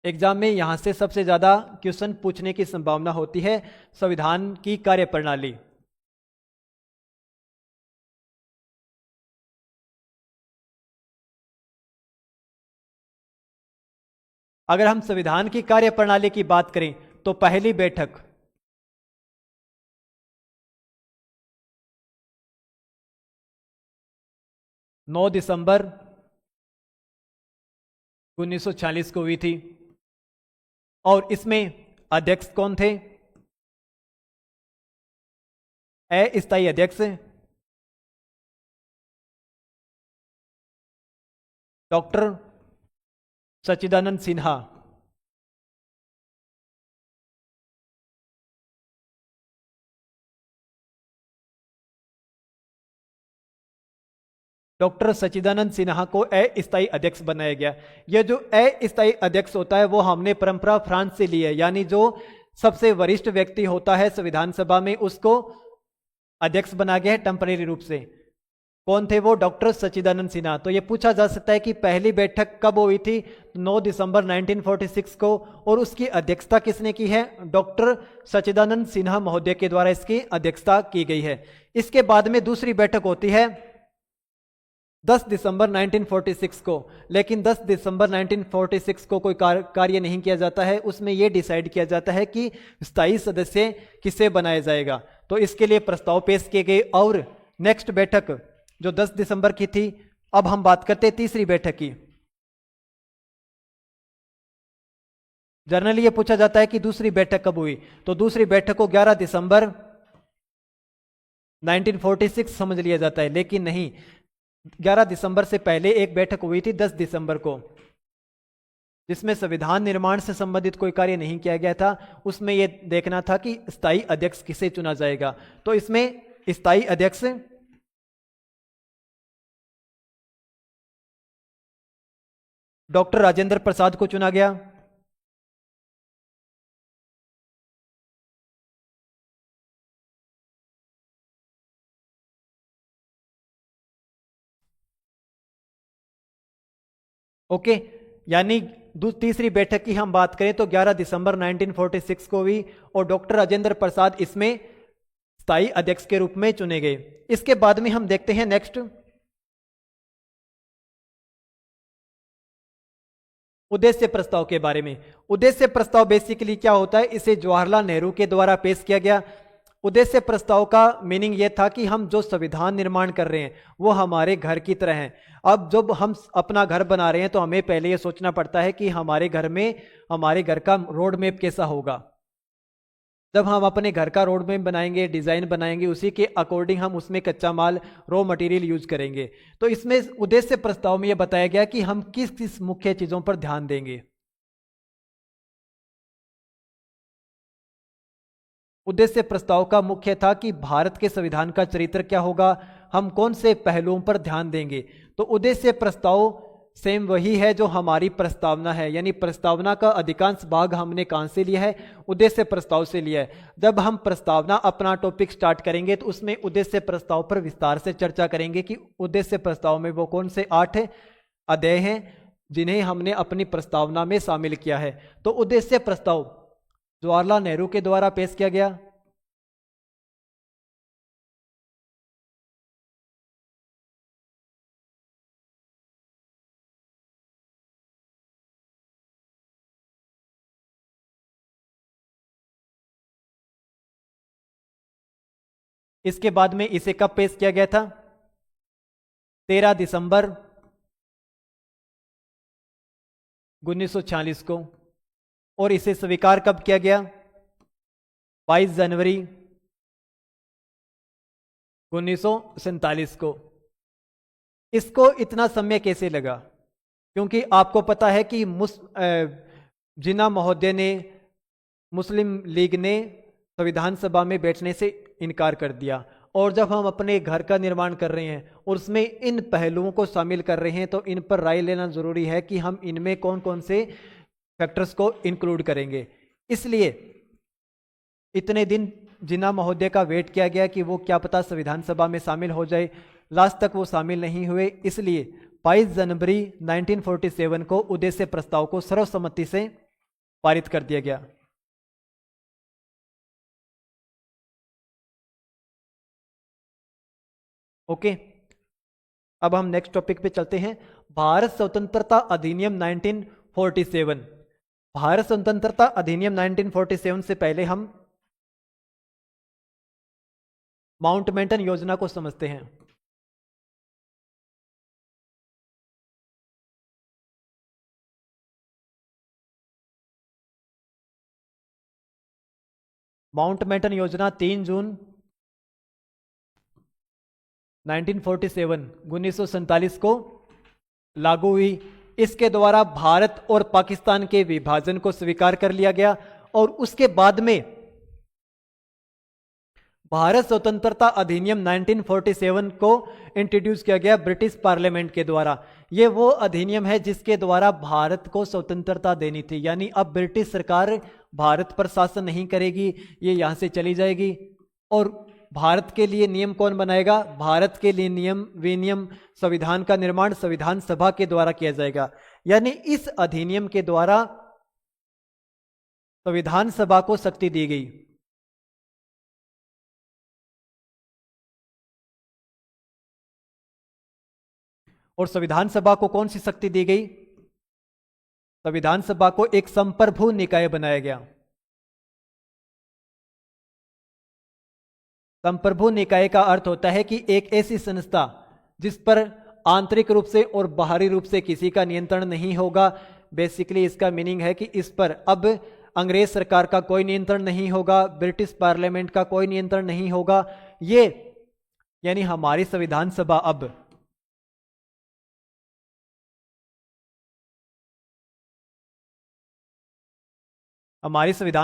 एग्जाम में यहां से सबसे ज्यादा क्वेश्चन पूछने की संभावना होती है, संविधान की कार्यप्रणाली। अगर हम संविधान की कार्यप्रणाली की बात करें तो पहली बैठक 9 दिसंबर 1946 को हुई थी और इसमें अध्यक्ष कौन थे, अस्थायी अध्यक्ष डॉक्टर सच्चिदानंद सिन्हा, डॉक्टर सच्चिदानंद सिन्हा को अस्थायी अध्यक्ष बनाया गया। यह जो अस्थायी अध्यक्ष होता है वो हमने परंपरा फ्रांस से ली है, यानी जो सबसे वरिष्ठ व्यक्ति होता है संविधान सभा में उसको अध्यक्ष बना गया है टेम्परेरी रूप से। कौन थे वो? डॉक्टर सच्चिदानंद सिन्हा। तो ये पूछा जा सकता है कि पहली बैठक कब हुई थी? 9 दिसंबर 1946 को, और उसकी अध्यक्षता किसने की है? डॉक्टर सच्चिदानंद सिन्हा महोदय के द्वारा इसकी अध्यक्षता की गई है। इसके बाद में दूसरी बैठक होती है 10 दिसंबर 1946 को, लेकिन 10 दिसंबर 1946 को कोई कार्य नहीं किया जाता है। उसमें यह डिसाइड किया जाता है कि स्थायी सदस्य किसे बनाया जाएगा। तो इसके लिए प्रस्ताव पेश किए गए। और नेक्स्ट बैठक जो 10 दिसंबर की थी, अब हम बात करते हैं तीसरी बैठक की। जनरली ये पूछा जाता है कि दूसरी बैठक कब हुई, तो दूसरी बैठक को 11 दिसंबर 1946 समझ लिया जाता है, लेकिन नहीं, 11 दिसंबर से पहले एक बैठक हुई थी 10 दिसंबर को, जिसमें संविधान निर्माण से संबंधित कोई कार्य नहीं किया गया था। उसमें यह देखना था कि स्थायी अध्यक्ष किसे चुना जाएगा। तो इसमें स्थायी अध्यक्ष डॉक्टर राजेंद्र प्रसाद को चुना गया। ओके, यानी तीसरी बैठक की हम बात करें तो 11 दिसंबर 1946 को हुई, और डॉक्टर राजेंद्र प्रसाद इसमें स्थायी अध्यक्ष के रूप में चुने गए। इसके बाद में हम देखते हैं नेक्स्ट उद्देश्य प्रस्ताव के बारे में। उद्देश्य प्रस्ताव बेसिकली क्या होता है? इसे जवाहरलाल नेहरू के द्वारा पेश किया गया। उद्देश्य प्रस्ताव का मीनिंग यह था कि हम जो संविधान निर्माण कर रहे हैं वो हमारे घर की तरह है। अब जब हम अपना घर बना रहे हैं तो हमें पहले यह सोचना पड़ता है कि हमारे घर में हमारे घर का रोड मैप कैसा होगा। जब हम अपने घर का रोड मैप बनाएंगे, डिजाइन बनाएंगे, उसी के अकॉर्डिंग हम उसमें कच्चा माल, रॉ मटेरियल यूज करेंगे। तो इसमें उद्देश्य प्रस्ताव में यह बताया गया कि हम किस किस मुख्य चीजों पर ध्यान देंगे। उद्देश्य प्रस्ताव का मुख्य था कि भारत के संविधान का चरित्र क्या होगा, हम कौन से पहलुओं पर ध्यान देंगे। तो उद्देश्य प्रस्ताव सेम वही है जो हमारी प्रस्तावना है, यानी प्रस्तावना का अधिकांश भाग हमने कहां से लिया है? उद्देश्य प्रस्ताव से लिया है। जब हम प्रस्तावना अपना टॉपिक स्टार्ट करेंगे तो उसमें उद्देश्य प्रस्ताव पर विस्तार से चर्चा करेंगे कि उद्देश्य प्रस्ताव में वो कौन से 8 अध्याय हैं जिन्हें हमने अपनी प्रस्तावना में शामिल किया है। तो उद्देश्य प्रस्ताव जवाहरलाल नेहरू के द्वारा पेश किया गया। इसके बाद में इसे कब पेश किया गया था? 13 दिसंबर 1946 को। और इसे स्वीकार कब किया गया? 22 जनवरी 1947 को। इसको इतना समय कैसे लगा? क्योंकि आपको पता है कि जिन्ना महोदय ने, मुस्लिम लीग ने संविधान सभा में बैठने से इनकार कर दिया, और जब हम अपने घर का निर्माण कर रहे हैं और उसमें इन पहलुओं को शामिल कर रहे हैं तो इन पर राय लेना जरूरी है कि हम इनमें कौन कौन से फैक्टर्स को इंक्लूड करेंगे। इसलिए इतने दिन जिन्ना महोदय का वेट किया गया कि वो क्या पता संविधान सभा में शामिल हो जाए। लास्ट तक वो शामिल नहीं हुए, इसलिए 22 जनवरी 1947 को उद्देश्य प्रस्ताव को सर्वसम्मति से पारित कर दिया गया। ओके, अब हम नेक्स्ट टॉपिक पे चलते हैं। भारत स्वतंत्रता अधिनियम 1947। भारत स्वतंत्रता अधिनियम 1947 से पहले हम माउंटबेटन योजना को समझते हैं। माउंटबेटन योजना 3 जून 1947 को लागू हुई। इसके द्वारा भारत और पाकिस्तान के विभाजन को स्वीकार कर लिया गया, और उसके बाद में भारत स्वतंत्रता अधिनियम 1947 को इंट्रोड्यूस किया गया ब्रिटिश पार्लियामेंट के द्वारा। यह वो अधिनियम है जिसके द्वारा भारत को स्वतंत्रता देनी थी, यानी अब ब्रिटिश सरकार भारत पर शासन नहीं करेगी, ये यहां से चली जाएगी और भारत के लिए नियम कौन बनाएगा? भारत के लिए नियम विनियम संविधान का निर्माण संविधान सभा के द्वारा किया जाएगा। यानी इस अधिनियम के द्वारा संविधान सभा को शक्ति दी गई। और संविधान सभा को कौन सी शक्ति दी गई? संविधान सभा को एक संप्रभु निकाय बनाया गया। संप्रभु निकाय का अर्थ होता है कि एक ऐसी संस्था जिस पर आंतरिक रूप से और बाहरी रूप से किसी का नियंत्रण नहीं होगा। बेसिकली इसका मीनिंग है कि इस पर अब अंग्रेज सरकार का कोई नियंत्रण नहीं होगा, ब्रिटिश पार्लियामेंट का कोई नियंत्रण नहीं होगा। ये यानी हमारी संविधान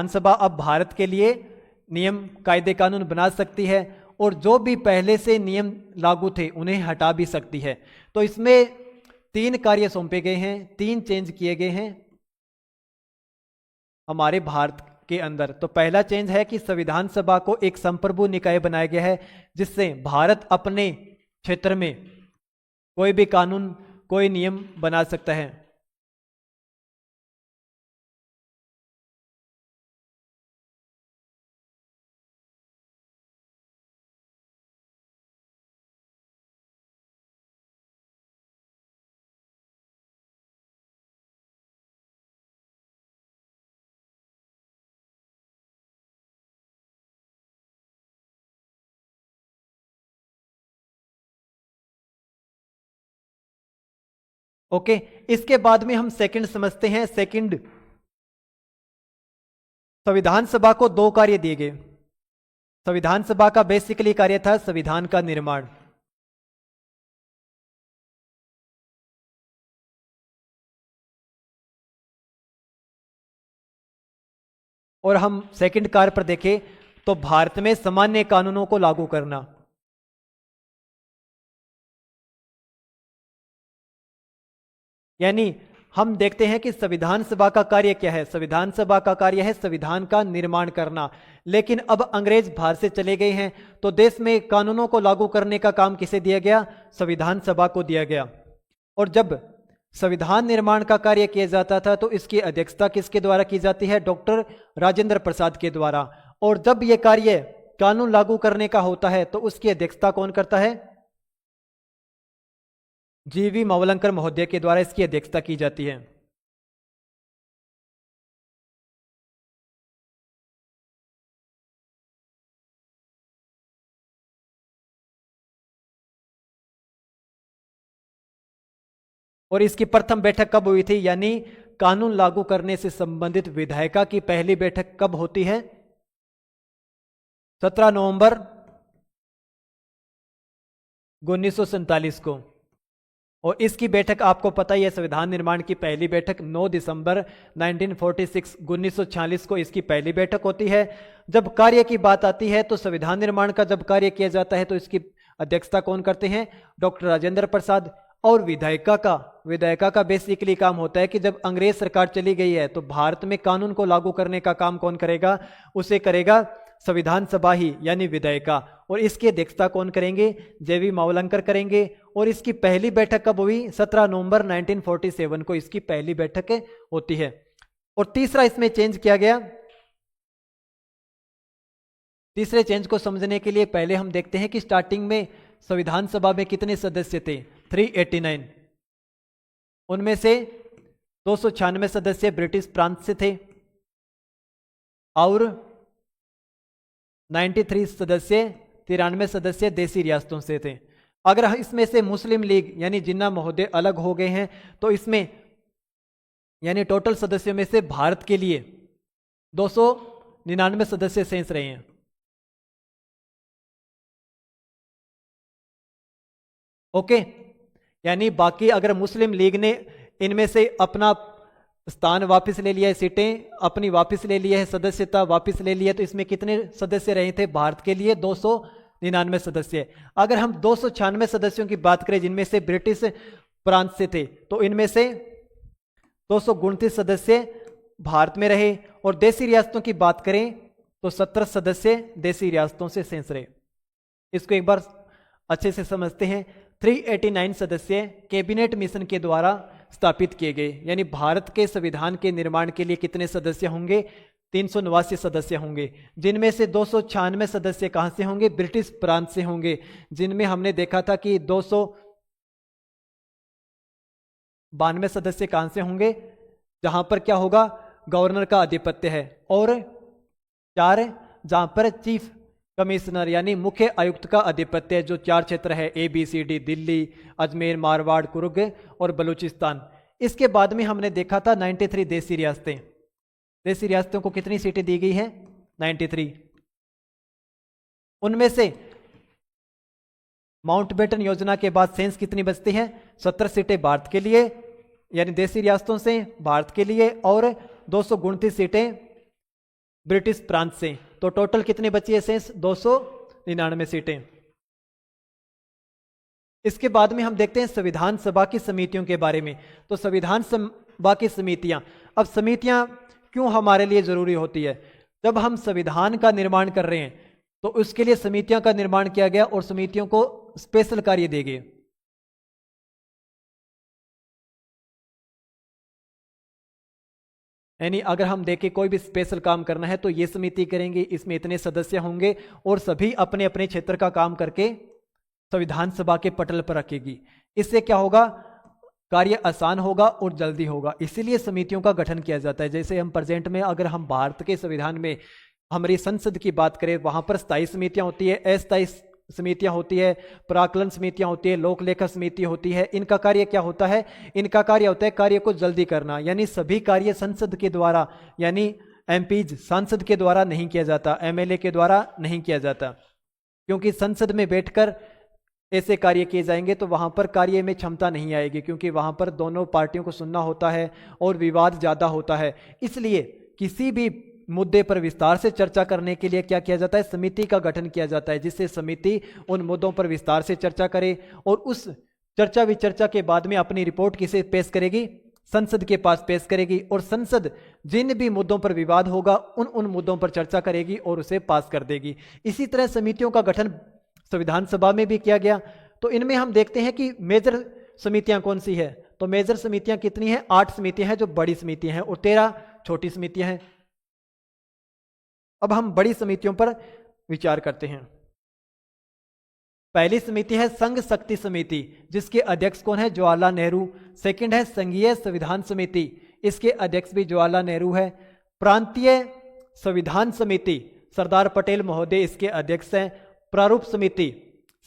सभा अब भारत के लिए नियम कायदे कानून बना सकती है और जो भी पहले से नियम लागू थे उन्हें हटा भी सकती है। तो इसमें 3 कार्य सौंपे गए हैं, 3 चेंज किए गए हैं हमारे भारत के अंदर। तो पहला चेंज है कि संविधान सभा को एक संप्रभु निकाय बनाया गया है जिससे भारत अपने क्षेत्र में कोई भी कानून कोई नियम बना सकता है। ओके, इसके बाद में हम सेकंड समझते हैं। सेकंड, संविधान सभा को 2 कार्य दिए गए। संविधान सभा का बेसिकली कार्य था संविधान का निर्माण। और हम सेकंड कार्य पर देखें तो भारत में सामान्य कानूनों को लागू करना। यानी हम देखते हैं कि संविधान सभा का कार्य क्या है? संविधान सभा का कार्य है संविधान का निर्माण करना। लेकिन अब अंग्रेज बाहर से चले गए हैं तो देश में कानूनों को लागू करने का काम किसे दिया गया? संविधान सभा को दिया गया। और जब संविधान निर्माण का कार्य किया जाता था तो इसकी अध्यक्षता किसके द्वारा की जाती है? डॉक्टर राजेंद्र प्रसाद के द्वारा। और जब यह कार्य कानून लागू करने का होता है तो उसकी अध्यक्षता कौन करता है? जीवी मावलंकर महोदय के द्वारा इसकी अध्यक्षता की जाती है। और इसकी प्रथम बैठक कब हुई थी? यानी कानून लागू करने से संबंधित विधायिका की पहली बैठक कब होती है? 17 नवंबर 1947 को। और इसकी बैठक आपको पता ही है, संविधान निर्माण की पहली बैठक 9 दिसंबर 1946 को इसकी पहली बैठक होती है। जब कार्य की बात आती है तो संविधान निर्माण का जब कार्य किया जाता है तो इसकी अध्यक्षता कौन करते हैं? डॉक्टर राजेंद्र प्रसाद। और विधायिका का बेसिकली काम होता है कि जब अंग्रेज सरकार चली गई है तो भारत में कानून को लागू करने का काम कौन करेगा? उसे करेगा संविधान सभा ही, यानी विधायिका। और इसकी अध्यक्षता कौन करेंगे? जेवी मावलंकर करेंगे। और इसकी पहली बैठक कब हुई? 17 नवंबर 1947 को इसकी पहली बैठक होती है। और तीसरा इसमें चेंज किया गया। तीसरे चेंज को समझने के लिए पहले हम देखते हैं कि स्टार्टिंग में संविधान सभा में कितने सदस्य थे? 389। उनमें से 296 सदस्य ब्रिटिश प्रांत से थे और 93 सदस्य देसी रियासतों से थे। अगर इसमें से मुस्लिम लीग यानी जिन्ना महोदय अलग हो गए हैं तो इसमें यानी टोटल सदस्यों में से भारत के लिए 299 सदस्य शेष रहे हैं। ओके, यानी बाकी अगर मुस्लिम लीग ने इनमें से अपना स्थान वापस ले लिया है, सीटें अपनी वापस ले लिया है, सदस्यता वापस ले लिया, तो इसमें कितने सदस्य रहे थे भारत के लिए? 299 सदस्य। अगर हम 296 सदस्यों की बात करें जिनमें से ब्रिटिश प्रांत से थे तो इनमें से 229 सदस्य भारत में रहे। और देसी रियासतों की बात करें तो 17 सदस्य देसी रियासतों से शेष रहे। इसको एक बार अच्छे से समझते हैं। 389 सदस्य कैबिनेट मिशन के द्वारा स्थापित किए गए, यानी भारत के संविधान के निर्माण के लिए कितने सदस्य होंगे? 389 सदस्य होंगे, जिनमें से 296 सदस्य कहां से होंगे? ब्रिटिश प्रांत से होंगे, जिनमें हमने देखा था कि 292 सदस्य कहां से होंगे? जहां पर क्या होगा? गवर्नर का आधिपत्य है, और 4 जहां पर चीफ कमिश्नर यानी मुख्य आयुक्त का आधिपत्य है, जो 4 क्षेत्र है ABCD, दिल्ली, अजमेर, मारवाड़, कुर्ग और बलूचिस्तान। इसके बाद में हमने देखा था 93 देशी रियासतें। देशी रियासतों को कितनी सीटें दी गई हैं? 93। उनमें से माउंटबेटन योजना के बाद सेंस कितनी बचती है? 17 सीटें भारत के लिए, यानी देशी रियासतों से भारत के लिए, और 229 सीटें ब्रिटिश प्रांत से। तो टोटल कितनी बची है सेंस? 299 सीटें। इसके बाद में हम देखते हैं संविधान सभा की समितियों के बारे में। तो संविधान सभा की समितियां, अब समितियां क्यों हमारे लिए जरूरी होती है? जब हम संविधान का निर्माण कर रहे हैं तो उसके लिए समितियों का निर्माण किया गया, और समितियों को स्पेशल कार्य दिए गए। यानी अगर हम देखें कोई भी स्पेशल काम करना है तो ये समिति करेंगे, इसमें इतने सदस्य होंगे, और सभी अपने अपने क्षेत्र का काम करके संविधान सभा के पटल पर रखेगी। इससे क्या होगा? कार्य आसान होगा और जल्दी होगा, इसीलिए समितियों का गठन किया जाता है। जैसे हम प्रेजेंट में अगर हम भारत के संविधान में हमारी संसद की बात करें, वहां पर स्थायी समितियां होती है, अस्थायी समितियां होती है, प्राक्कलन समितियां होती है, लोक लेखा समिति होती है। इनका कार्य क्या होता है? इनका कार्य होता है कार्य को जल्दी करना, यानी सभी कार्य संसद के द्वारा, यानी MPs सांसद के द्वारा नहीं किया जाता, MLA के द्वारा नहीं किया जाता, क्योंकि संसद में बैठकर ऐसे कार्य किए जाएंगे तो वहां पर कार्य में क्षमता नहीं आएगी, क्योंकि वहां पर दोनों पार्टियों को सुनना होता है और विवाद ज्यादा होता है। इसलिए किसी भी मुद्दे पर विस्तार से चर्चा करने के लिए क्या किया जाता है? समिति का गठन किया जाता है, जिससे समिति उन मुद्दों पर विस्तार से चर्चा करे, और उस चर्चा विचर्चा के बाद में अपनी रिपोर्ट किसे पेश करेगी? संसद के पास पेश करेगी, और संसद जिन भी मुद्दों पर विवाद होगा उन मुद्दों पर चर्चा करेगी और उसे पास कर देगी। इसी तरह समितियों का गठन संविधान सभा में भी किया गया। तो इनमें हम देखते हैं कि मेजर समितियां कौन सी है? तो मेजर समितियां कितनी हैं? 8 समितियां हैं जो बड़ी समितियां हैं, और 13 छोटी समितियां हैं। अब हम बड़ी समितियों पर विचार करते हैं। पहली समिति है संघ शक्ति समिति, जिसके अध्यक्ष कौन है? जवाहरलाल नेहरू। सेकंड है संघीय संविधान समिति, इसके अध्यक्ष भी जवाहरलाल नेहरू है। प्रांतीय संविधान समिति, सरदार पटेल महोदय इसके अध्यक्ष हैं। प्रारूप समिति,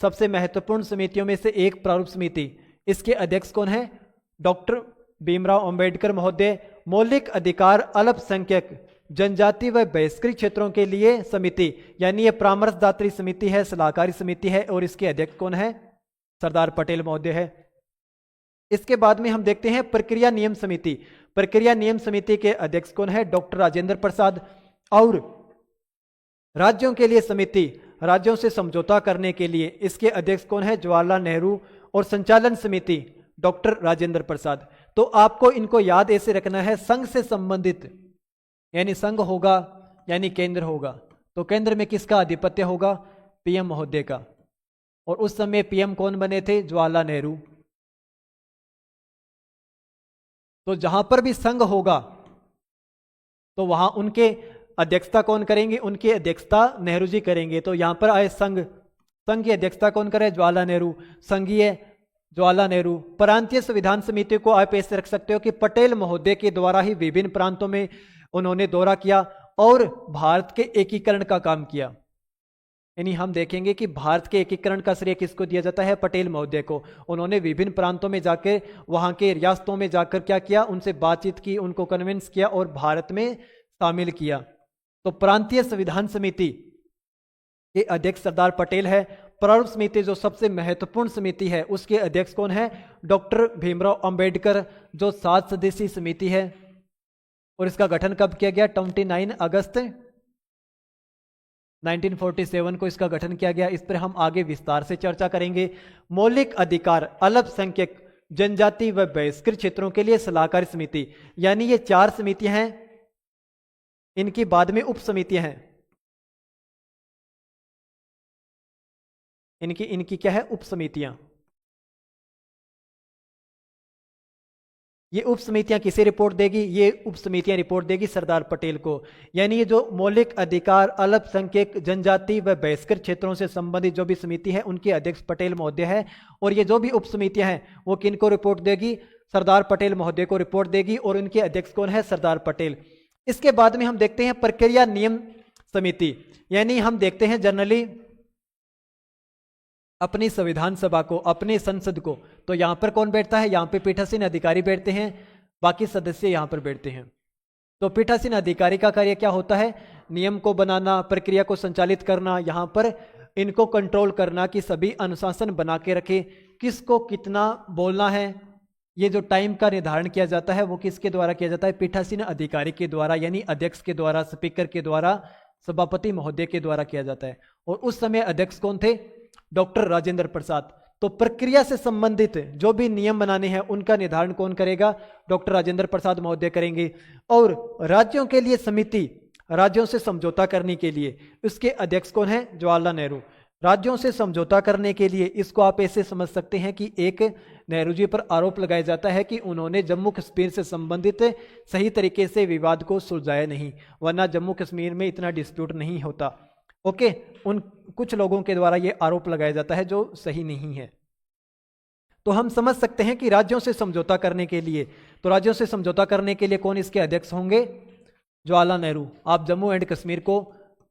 सबसे महत्वपूर्ण समितियों में से एक प्रारूप समिति, इसके अध्यक्ष कौन है? डॉक्टर भीमराव अंबेडकर महोदय। मौलिक अधिकार अल्पसंख्यक जनजाति व बहिष्कृत क्षेत्रों के लिए समिति, यानी ये परामर्शदात्री समिति है, सलाहकारी समिति है, और इसके अध्यक्ष कौन है? सरदार पटेल महोदय है। इसके बाद में हम देखते हैं प्रक्रिया नियम समिति। प्रक्रिया नियम समिति के अध्यक्ष कौन है? डॉक्टर राजेंद्र प्रसाद। और राज्यों के लिए समिति, राज्यों से समझौता करने के लिए, इसके अध्यक्ष कौन है? जवाहरलाल नेहरू। और संचालन समिति डॉक्टर राजेंद्र प्रसाद। तो आपको इनको याद ऐसे रखना है, संघ से संबंधित, यानी संघ होगा यानी केंद्र होगा, तो केंद्र में किसका आधिपत्य होगा? PM महोदय का। और उस समय PM कौन बने थे? जवाहरलाल नेहरू। तो जहां पर भी संघ होगा तो वहां उनके अध्यक्षता कौन करेंगे? उनकी अध्यक्षता नेहरू जी करेंगे। तो यहां पर आए संघ, संघ की अध्यक्षता कौन करे? जवाहरलाल नेहरू। संघीय जवाहरलाल नेहरू। प्रांतीय संविधान समिति को आप ऐसे रख सकते हो कि पटेल महोदय के द्वारा ही विभिन्न प्रांतों में उन्होंने दौरा किया और भारत के एकीकरण का काम किया। यानी हम देखेंगे कि भारत के एकीकरण का श्रेय किसको दिया जाता है? पटेल महोदय को। उन्होंने विभिन्न प्रांतों में जाकर, वहां के रियासतों में जाकर क्या किया? उनसे बातचीत की, उनको कन्विंस किया और भारत में शामिल किया। तो प्रांतीय संविधान समिति के अध्यक्ष सरदार पटेल है। प्रारूप समिति जो सबसे महत्वपूर्ण समिति है, उसके अध्यक्ष कौन है? डॉक्टर भीमराव अंबेडकर, जो 7 सदस्यीय समिति है। और इसका गठन कब किया गया? 29 अगस्त 1947 को इसका गठन किया गया। इस पर हम आगे विस्तार से चर्चा करेंगे। मौलिक अधिकार अल्पसंख्यक जनजाति व बहिष्कृत क्षेत्रों के लिए सलाहकारी समिति, यानी ये 4 समितियां हैं, इनकी बाद में उप समितियां हैं। इनकी इनकी क्या है, उप समितियां। ये उप समितियां किसे रिपोर्ट देगी? ये उप समितियां रिपोर्ट देगी सरदार पटेल को। यानी ये जो मौलिक अधिकार, अल्पसंख्यक, जनजाति व बहिष्कृत क्षेत्रों से संबंधित जो भी समिति है उनके अध्यक्ष पटेल महोदय है। और ये जो भी उप समितियां हैं वो किनको रिपोर्ट देगी? सरदार पटेल महोदय को रिपोर्ट देगी। और उनके अध्यक्ष कौन है? सरदार पटेल। इसके बाद में हम देखते हैं प्रक्रिया नियम समिति। यानी हम देखते हैं जनरली अपनी संविधान सभा को, अपनी संसद को, तो यहां पर कौन बैठता है? यहां पे पीठासीन अधिकारी बैठते हैं, बाकी सदस्य यहां पर बैठते हैं। तो पीठासीन अधिकारी का कार्य क्या होता है? नियम को बनाना, प्रक्रिया को संचालित करना, यहां पर इनको कंट्रोल करना कि सभी अनुशासन बना के रखे, किसको कितना बोलना है। ये जो टाइम का निर्धारण किया जाता है वो किसके द्वारा किया जाता है? पीठासीन अधिकारी के द्वारा, यानी अध्यक्ष के द्वारा, स्पीकर के द्वारा, सभापति महोदय के द्वारा किया जाता है। और उस समय अध्यक्ष कौन थे? डॉक्टर राजेंद्र प्रसाद। तो प्रक्रिया से संबंधित जो भी नियम बनाने हैं उनका निर्धारण कौन करेगा? डॉक्टर राजेंद्र प्रसाद महोदय करेंगे। और राज्यों के लिए समिति, राज्यों से समझौता करने के लिए, उसके अध्यक्ष कौन है? जवाहरलाल नेहरू। राज्यों से समझौता करने के लिए इसको आप ऐसे समझ सकते हैं कि एक नेहरू जी पर आरोप लगाया जाता है कि उन्होंने जम्मू कश्मीर से संबंधित सही तरीके से विवाद को सुलझाया नहीं, वरना जम्मू कश्मीर में इतना डिस्प्यूट नहीं होता। ओके, उन कुछ लोगों के द्वारा यह आरोप लगाया जाता है जो सही नहीं है। तो हम समझ सकते हैं कि राज्यों से समझौता करने के लिए, तो राज्यों से समझौता करने के लिए कौन इसके अध्यक्ष होंगे? जवाहरलाल नेहरू। आप जम्मू एंड कश्मीर को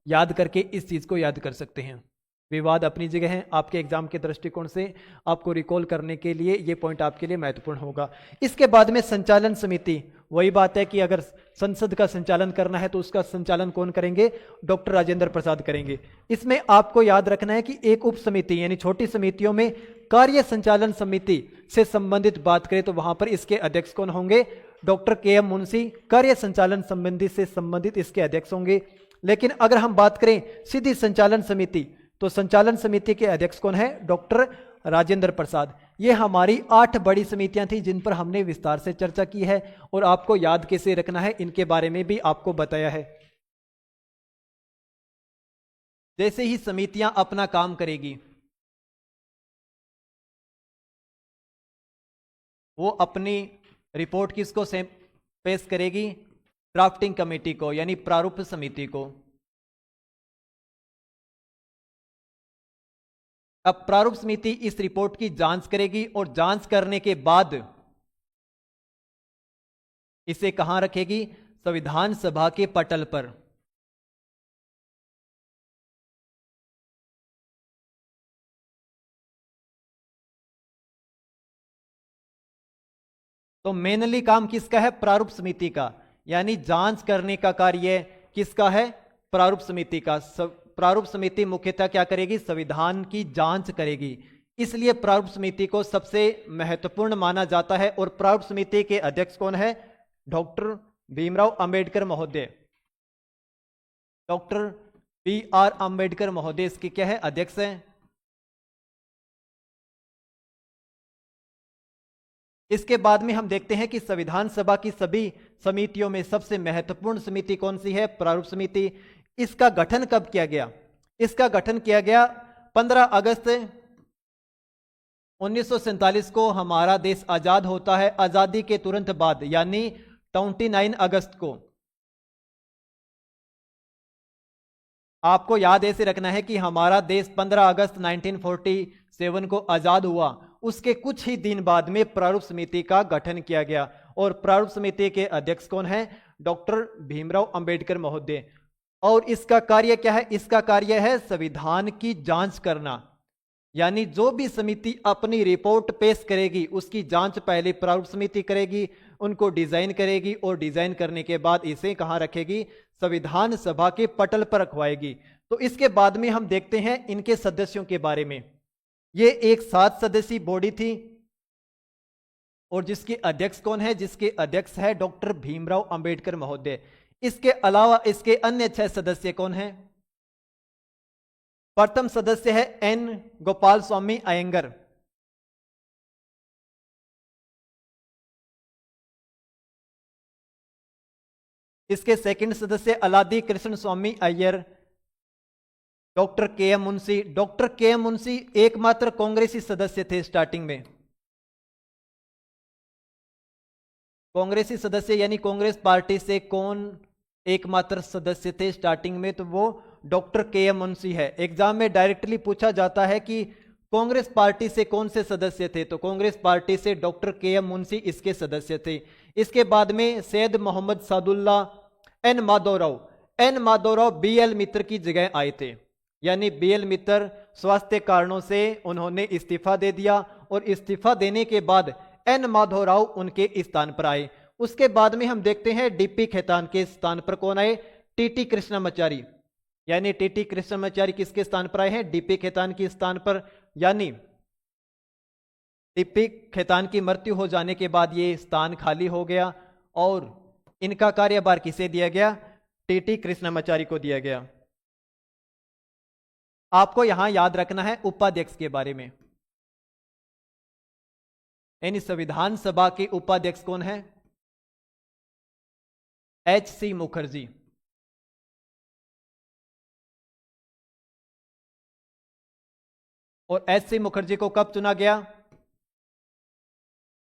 याद करके इस चीज को याद कर सकते हैं। विवाद अपनी जगह है, आपके एग्जाम के दृष्टिकोण से आपको रिकॉल करने के लिए ये पॉइंट आपके लिए महत्वपूर्ण होगा। इसके बाद में संचालन समिति, वही बात है कि अगर संसद का संचालन करना है तो उसका संचालन कौन करेंगे? डॉक्टर राजेंद्र प्रसाद करेंगे। इसमें आपको याद रखना है कि एक उप समिति यानी छोटी समितियों में कार्य संचालन समिति से संबंधित बात करें तो वहां पर इसके अध्यक्ष कौन होंगे? Doctor KM. मुंशी कार्य संचालन संबंधी से संबंधित इसके अध्यक्ष होंगे। लेकिन अगर हम बात करें सीधी संचालन समिति, तो संचालन समिति के अध्यक्ष कौन है? डॉक्टर राजेंद्र प्रसाद। ये हमारी 8 बड़ी समितियां थी जिन पर हमने विस्तार से चर्चा की है और आपको याद कैसे रखना है इनके बारे में भी आपको बताया है। जैसे ही समितियां अपना काम करेगी वो अपनी रिपोर्ट किसको पेश करेगी? ड्राफ्टिंग कमेटी को, यानी प्रारूप समिति को। अब प्रारूप समिति इस रिपोर्ट की जांच करेगी और जांच करने के बाद इसे कहां रखेगी? संविधान सभा के पटल पर। तो मेनली काम किसका है? प्रारूप समिति का। यानी जांच करने का कार्य किसका है? प्रारूप समिति का। प्रारूप समिति मुख्यतः क्या करेगी? संविधान की जांच करेगी। इसलिए प्रारूप समिति को सबसे महत्वपूर्ण माना जाता है। और प्रारूप समिति के अध्यक्ष कौन है? डॉक्टर भीमराव अंबेडकर महोदय। Doctor B.R. अंबेडकर महोदय इसके क्या है? अध्यक्ष हैं। इसके बाद में हम देखते हैं कि संविधान सभा की सभी समितियों में सबसे महत्वपूर्ण समिति कौन सी है? प्रारूप समिति। इसका गठन कब किया गया? इसका गठन किया गया 15 अगस्त 1947 को। हमारा देश आजाद होता है, आजादी के तुरंत बाद यानी 29 अगस्त को। आपको याद ऐसे रखना है कि हमारा देश 15 अगस्त 1947 को आजाद हुआ, उसके कुछ ही दिन बाद में प्रारूप समिति का गठन किया गया। और प्रारूप समिति के अध्यक्ष कौन है? डॉक्टर भीमराव अंबेडकर महोदय। और इसका कार्य क्या है? इसका कार्य है संविधान की जांच करना। यानी जो भी समिति अपनी रिपोर्ट पेश करेगी उसकी जांच पहले प्रारूप समिति करेगी, उनको डिजाइन करेगी और डिजाइन करने के बाद इसे कहां रखेगी? संविधान सभा के पटल पर रखवाएगी। तो इसके बाद में हम देखते हैं इनके सदस्यों के बारे में। ये एक 7 सदस्यीय बॉडी थी और जिसके अध्यक्ष कौन है? जिसके अध्यक्ष है डॉक्टर भीमराव अंबेडकर महोदय। इसके अलावा इसके अन्य 6 सदस्य कौन हैं? प्रथम सदस्य है N. गोपाल स्वामी अयंगर। इसके सेकंड सदस्य अलादी कृष्ण स्वामी Iyer. Doctor K M Munshi. Doctor K M Munshi एकमात्र कांग्रेसी सदस्य थे स्टार्टिंग में, कांग्रेसी सदस्य यानी कांग्रेस पार्टी से कौन एकमात्र सदस्य थे स्टार्टिंग में, तो वो डॉक्टर के एम मुंशी है। एग्जाम में डायरेक्टली पूछा जाता है कि कांग्रेस पार्टी से कौन से सदस्य थे, तो कांग्रेस पार्टी से डॉक्टर के एम मुंशी इसके सदस्य थे। इसके बाद में Syed Mohammad Saadulla, N Madhavrao B L Mitra की जगह आए थे, यानी बी एल मित्र स्वास्थ्य कारणों से उन्होंने इस्तीफा दे दिया और इस्तीफा देने के बाद एन माधवराव उनके स्थान पर आए। उसके बाद में हम देखते हैं डीपी खेतान के स्थान पर कौन आए, टीटी कृष्णमाचारी, यानी टीटी कृष्णमाचारी किसके स्थान पर आए हैं, डीपी खेतान के स्थान पर। यानी टीपी खेतान की मृत्यु हो जाने के बाद ये स्थान खाली हो गया और इनका कार्यभार किसे दिया गया, टीटी कृष्णमाचारी को दिया गया। आपको यहां याद रखना है उपाध्यक्ष के बारे में, यानी संविधान सभा के उपाध्यक्ष कौन है, एच सी मुखर्जी। और एच सी मुखर्जी को कब चुना गया,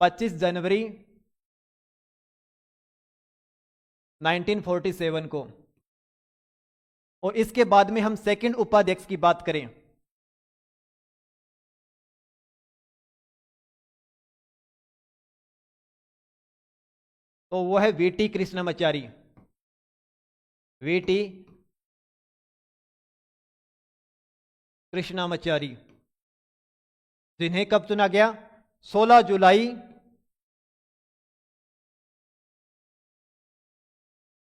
25 जनवरी 1947 को। और इसके बाद में हम सेकंड उपाध्यक्ष की बात करें, तो वो है वीटी कृष्णमाचारी, वीटी कृष्णमाचारी, जिन्हें कब चुना गया, 16 जुलाई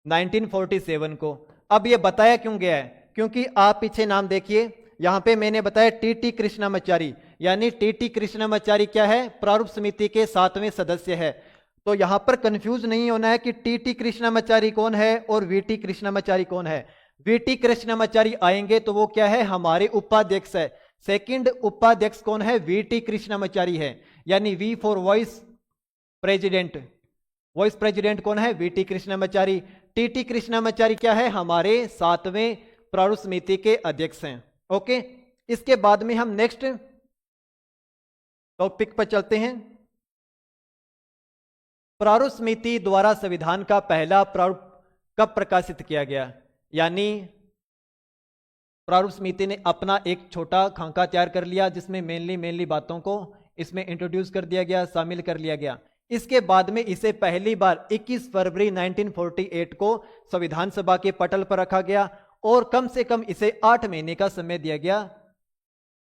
1947 को। अब ये बताया क्यों गया है, क्योंकि आप पीछे नाम देखिए, यहां पे मैंने बताया टीटी कृष्णमाचारी, यानी टीटी कृष्णमाचारी क्या है, प्रारूप समिति के 7वें सदस्य है। तो यहां पर कंफ्यूज नहीं होना है कि टीटी कृष्णमाचारी कौन है और वीटी कृष्णमाचारी कौन है। वीटी कृष्णमाचारी आएंगे तो वो क्या है, हमारे उपाध्यक्ष है। सेकंड उपाध्यक्ष कौन है, वीटी कृष्णमाचारी है, यानी V for vice president. Vice president कौन है, वीटी कृष्णमाचारी। टीटी कृष्णमाचारी क्या है, हमारे 7वें प्रारूप समिति के अध्यक्ष हैं। ओके, इसके बाद में हम नेक्स्ट टॉपिक पर चलते हैं। प्रारूप समिति द्वारा संविधान का पहला प्रारूप कब प्रकाशित किया गया, यानी प्रारूप समिति ने अपना एक छोटा खाका तैयार कर लिया जिसमें मेनली बातों को इसमें इंट्रोड्यूस कर दिया गया, शामिल कर लिया गया। इसके बाद में इसे पहली बार 21 फरवरी 1948 को संविधान सभा के पटल पर रखा गया और कम से कम इसे 8 महीने का समय दिया गया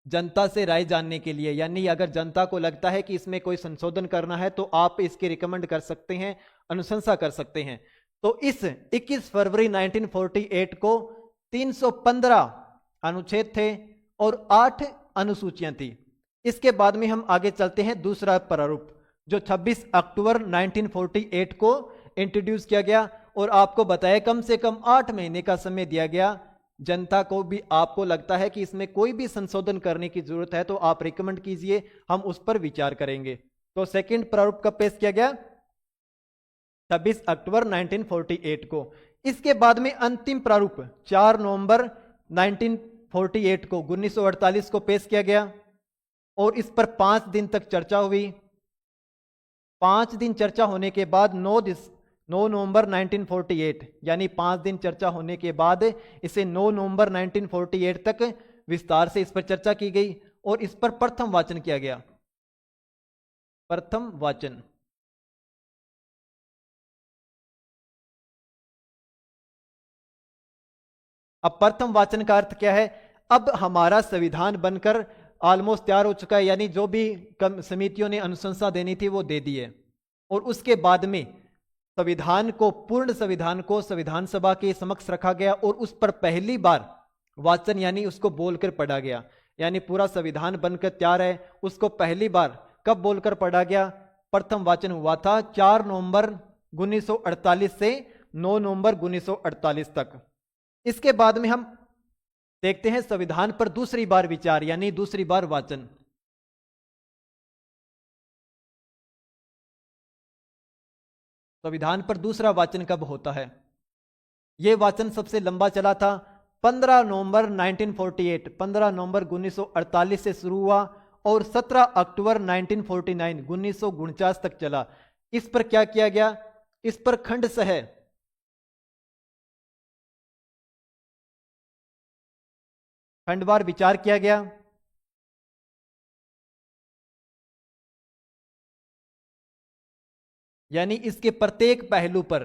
जनता से राय जानने के लिए। यानी अगर जनता को लगता है कि इसमें कोई संशोधन करना है तो आप इसकी रिकमेंड कर सकते हैं, अनुशंसा कर सकते हैं। तो इस 21 फरवरी 1948 को 315 अनुच्छेद थे और 8 अनुसूचियां थी। इसके बाद में हम आगे चलते हैं दूसरा प्रारूप जो 26 अक्टूबर 1948 को इंट्रोड्यूस किया गया और आपको बताया कम से कम 8 महीने का समय दिया गया। जनता को भी आपको लगता है कि इसमें कोई भी संशोधन करने की जरूरत है तो आप रिकमेंड कीजिए, हम उस पर विचार करेंगे। तो सेकंड प्रारूप कब पेश किया गया, 26 अक्टूबर 1948 को। इसके बाद में अंतिम प्रारूप 4 नवंबर 1948 को 1948 को पेश किया गया और इस पर 5 दिन तक चर्चा हुई। 5 दिन चर्चा होने के बाद 9 नवंबर 1948 यानी 5 दिन चर्चा होने के बाद इसे 9 नवंबर 1948 तक विस्तार से इस पर चर्चा की गई और इस पर प्रथम वाचन किया गया। प्रथम वाचन। अब प्रथम वाचन का अर्थ क्या है, अब हमारा संविधान बनकर ऑलमोस्ट तैयार हो चुका है, यानी जो भी समितियों ने अनुशंसा देनी थी वो दे दी है और उसके बाद में संविधान को, पूर्ण संविधान को संविधान सभा के समक्ष रखा गया और उस पर पहली बार वाचन यानी उसको बोलकर पढ़ा गया। यानी पूरा संविधान बनकर तैयार है, उसको पहली बार कब बोलकर पढ़ा गया, प्रथम वाचन हुआ था 4 नवंबर 1948 से 9 नवंबर 1948 तक। इसके बाद में हम देखते हैं संविधान पर दूसरी बार विचार यानी दूसरी बार वाचन। संविधान पर दूसरा वाचन कब होता है, यह वाचन सबसे लंबा चला था 15 नवंबर 1948, 15 नवंबर 1948 से शुरू हुआ और 17 अक्टूबर 1949 1949 तक चला। इस पर क्या किया गया? इस पर खंडशः खंडवार विचार किया गया। यानी इसके प्रत्येक पहलू पर,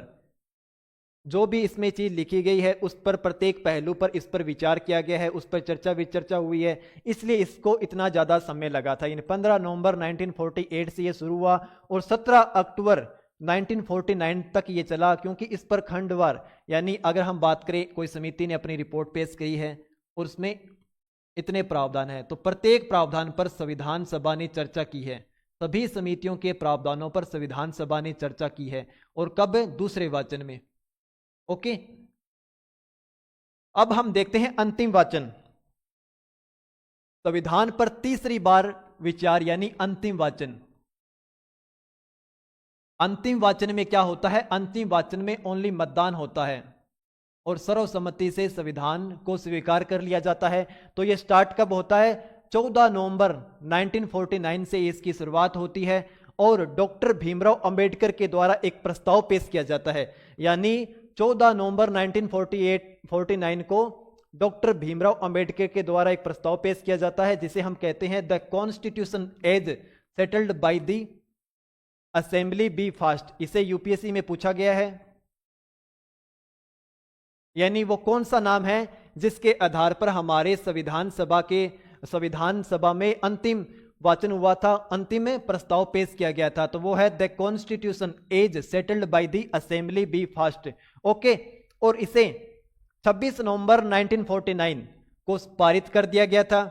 जो भी इसमें चीज लिखी गई है उस पर, प्रत्येक पहलू पर इस पर विचार किया गया है, उस पर चर्चा विचर्चा हुई है, इसलिए इसको इतना ज्यादा समय लगा था। यानी 15 नवंबर 1948 से ये शुरू हुआ और 17 अक्टूबर 1949 तक ये चला, क्योंकि इस पर खंडवार, यानी अगर हम बात करें, कोई समिति ने अपनी रिपोर्ट पेश की है और उसमें इतने प्रावधान है, तो प्रत्येक प्रावधान पर संविधान सभा ने चर्चा की है। सभी समितियों के प्रावधानों पर संविधान सभा ने चर्चा की है। और कब? दूसरे वाचन में। ओके, अब हम देखते हैं अंतिम वाचन। संविधान पर तीसरी बार विचार, यानी अंतिम वाचन। अंतिम वाचन में क्या होता है? अंतिम वाचन में ओनली मतदान होता है और सर्वसम्मति से संविधान को स्वीकार कर लिया जाता है। तो यह स्टार्ट कब होता है? 14 नवंबर 1949 से इसकी शुरुआत होती है और डॉक्टर भीमराव अंबेडकर के द्वारा एक प्रस्ताव पेश किया जाता है। यानी 14 नवंबर 1949 को डॉक्टर भीमराव अंबेडकर के द्वारा एक प्रस्ताव पेश किया जाता है, जिसे हम कहते हैं the constitution as settled by the assembly be passed. इसे यूपीएससी में पूछा गया है। यानी वो कौन सा नाम है जिसके आधार पर हमारे संविधान सभा में अंतिम वाचन हुआ था, अंतिम में प्रस्ताव पेश किया गया था, तो वो है the constitution as settled by the assembly be passed. Okay, और इसे 26 नवंबर 1949 को पारित कर दिया गया था।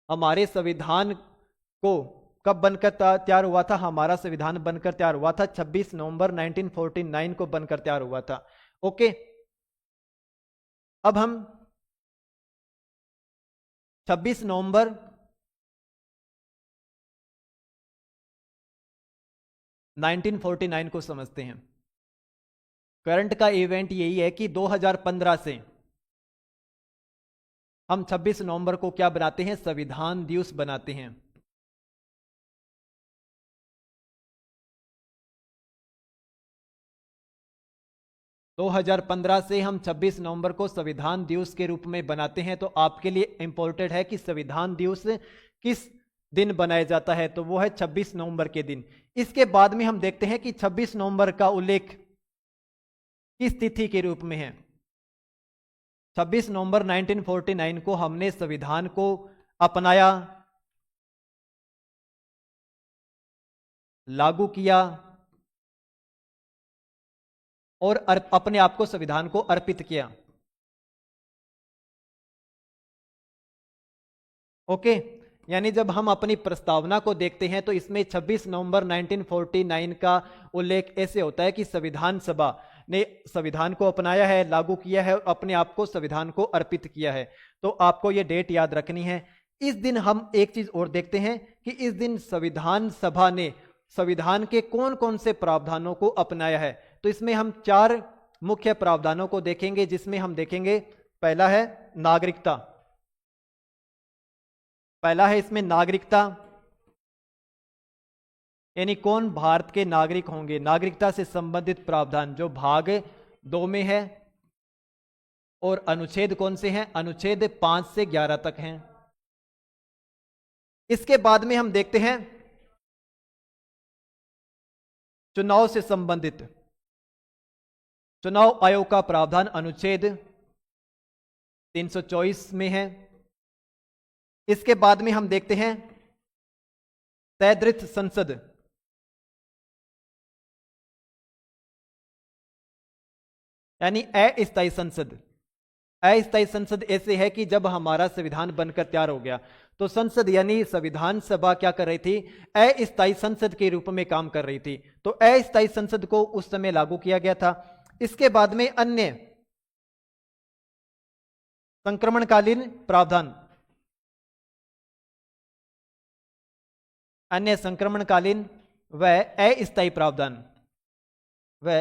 हमारे संविधान को कब बनकर तैयार हुआ था? हमारा संविधान बनकर तैयार हुआ था 26 नवंबर 1949 को बनकर तैयार हुआ था। ओके, अब हम 26 नवंबर 1949 को समझते हैं। करंट का इवेंट यही है कि 2015 से हम 26 नवंबर को क्या बनाते हैं? संविधान दिवस बनाते हैं। दो 2015 से हम 26 नवंबर को संविधान दिवस के रूप में बनाते हैं। तो आपके लिए इंपॉर्टेंट है कि संविधान दिवस किस दिन बनाया जाता है, तो वो है 26 नवंबर के दिन। इसके बाद में हम देखते हैं कि 26 नवंबर का उल्लेख किस तिथि के रूप में है। 26 नवंबर 1949 को हमने संविधान को अपनाया, लागू किया और अपने आप को संविधान को अर्पित किया। ओके, यानी जब हम अपनी प्रस्तावना को देखते हैं तो इसमें 26 नवंबर 1949 का उल्लेख ऐसे होता है कि संविधान सभा ने संविधान को अपनाया है, लागू किया है और अपने आप को संविधान को अर्पित किया है। तो आपको यह डेट याद रखनी है। इस दिन हम एक चीज और देखते हैं कि इस दिन संविधान सभा ने संविधान के कौन कौन से प्रावधानों को अपनाया है। तो इसमें हम 4 मुख्य प्रावधानों को देखेंगे, जिसमें हम देखेंगे पहला है नागरिकता। पहला है इसमें नागरिकता, यानी कौन भारत के नागरिक होंगे। नागरिकता से संबंधित प्रावधान जो भाग 2 में है, और अनुच्छेद कौन से हैं? अनुच्छेद 5 से 11 तक हैं। इसके बाद में हम देखते हैं चुनाव से संबंधित चुनाव आयोग का प्रावधान अनुच्छेद 324 में है। इसके बाद में हम देखते हैं तैदृत संसद, यानी अस्थायी संसद। अस्थायी संसद ऐसे है कि जब हमारा संविधान बनकर तैयार हो गया तो संसद यानी संविधान सभा क्या कर रही थी? अस्थायी संसद के रूप में काम कर रही थी। तो अस्थायी संसद को उस समय लागू किया गया था। इसके बाद में अन्य संक्रमणकालीन प्रावधान, अन्य संक्रमणकालीन व अस्थायी प्रावधान व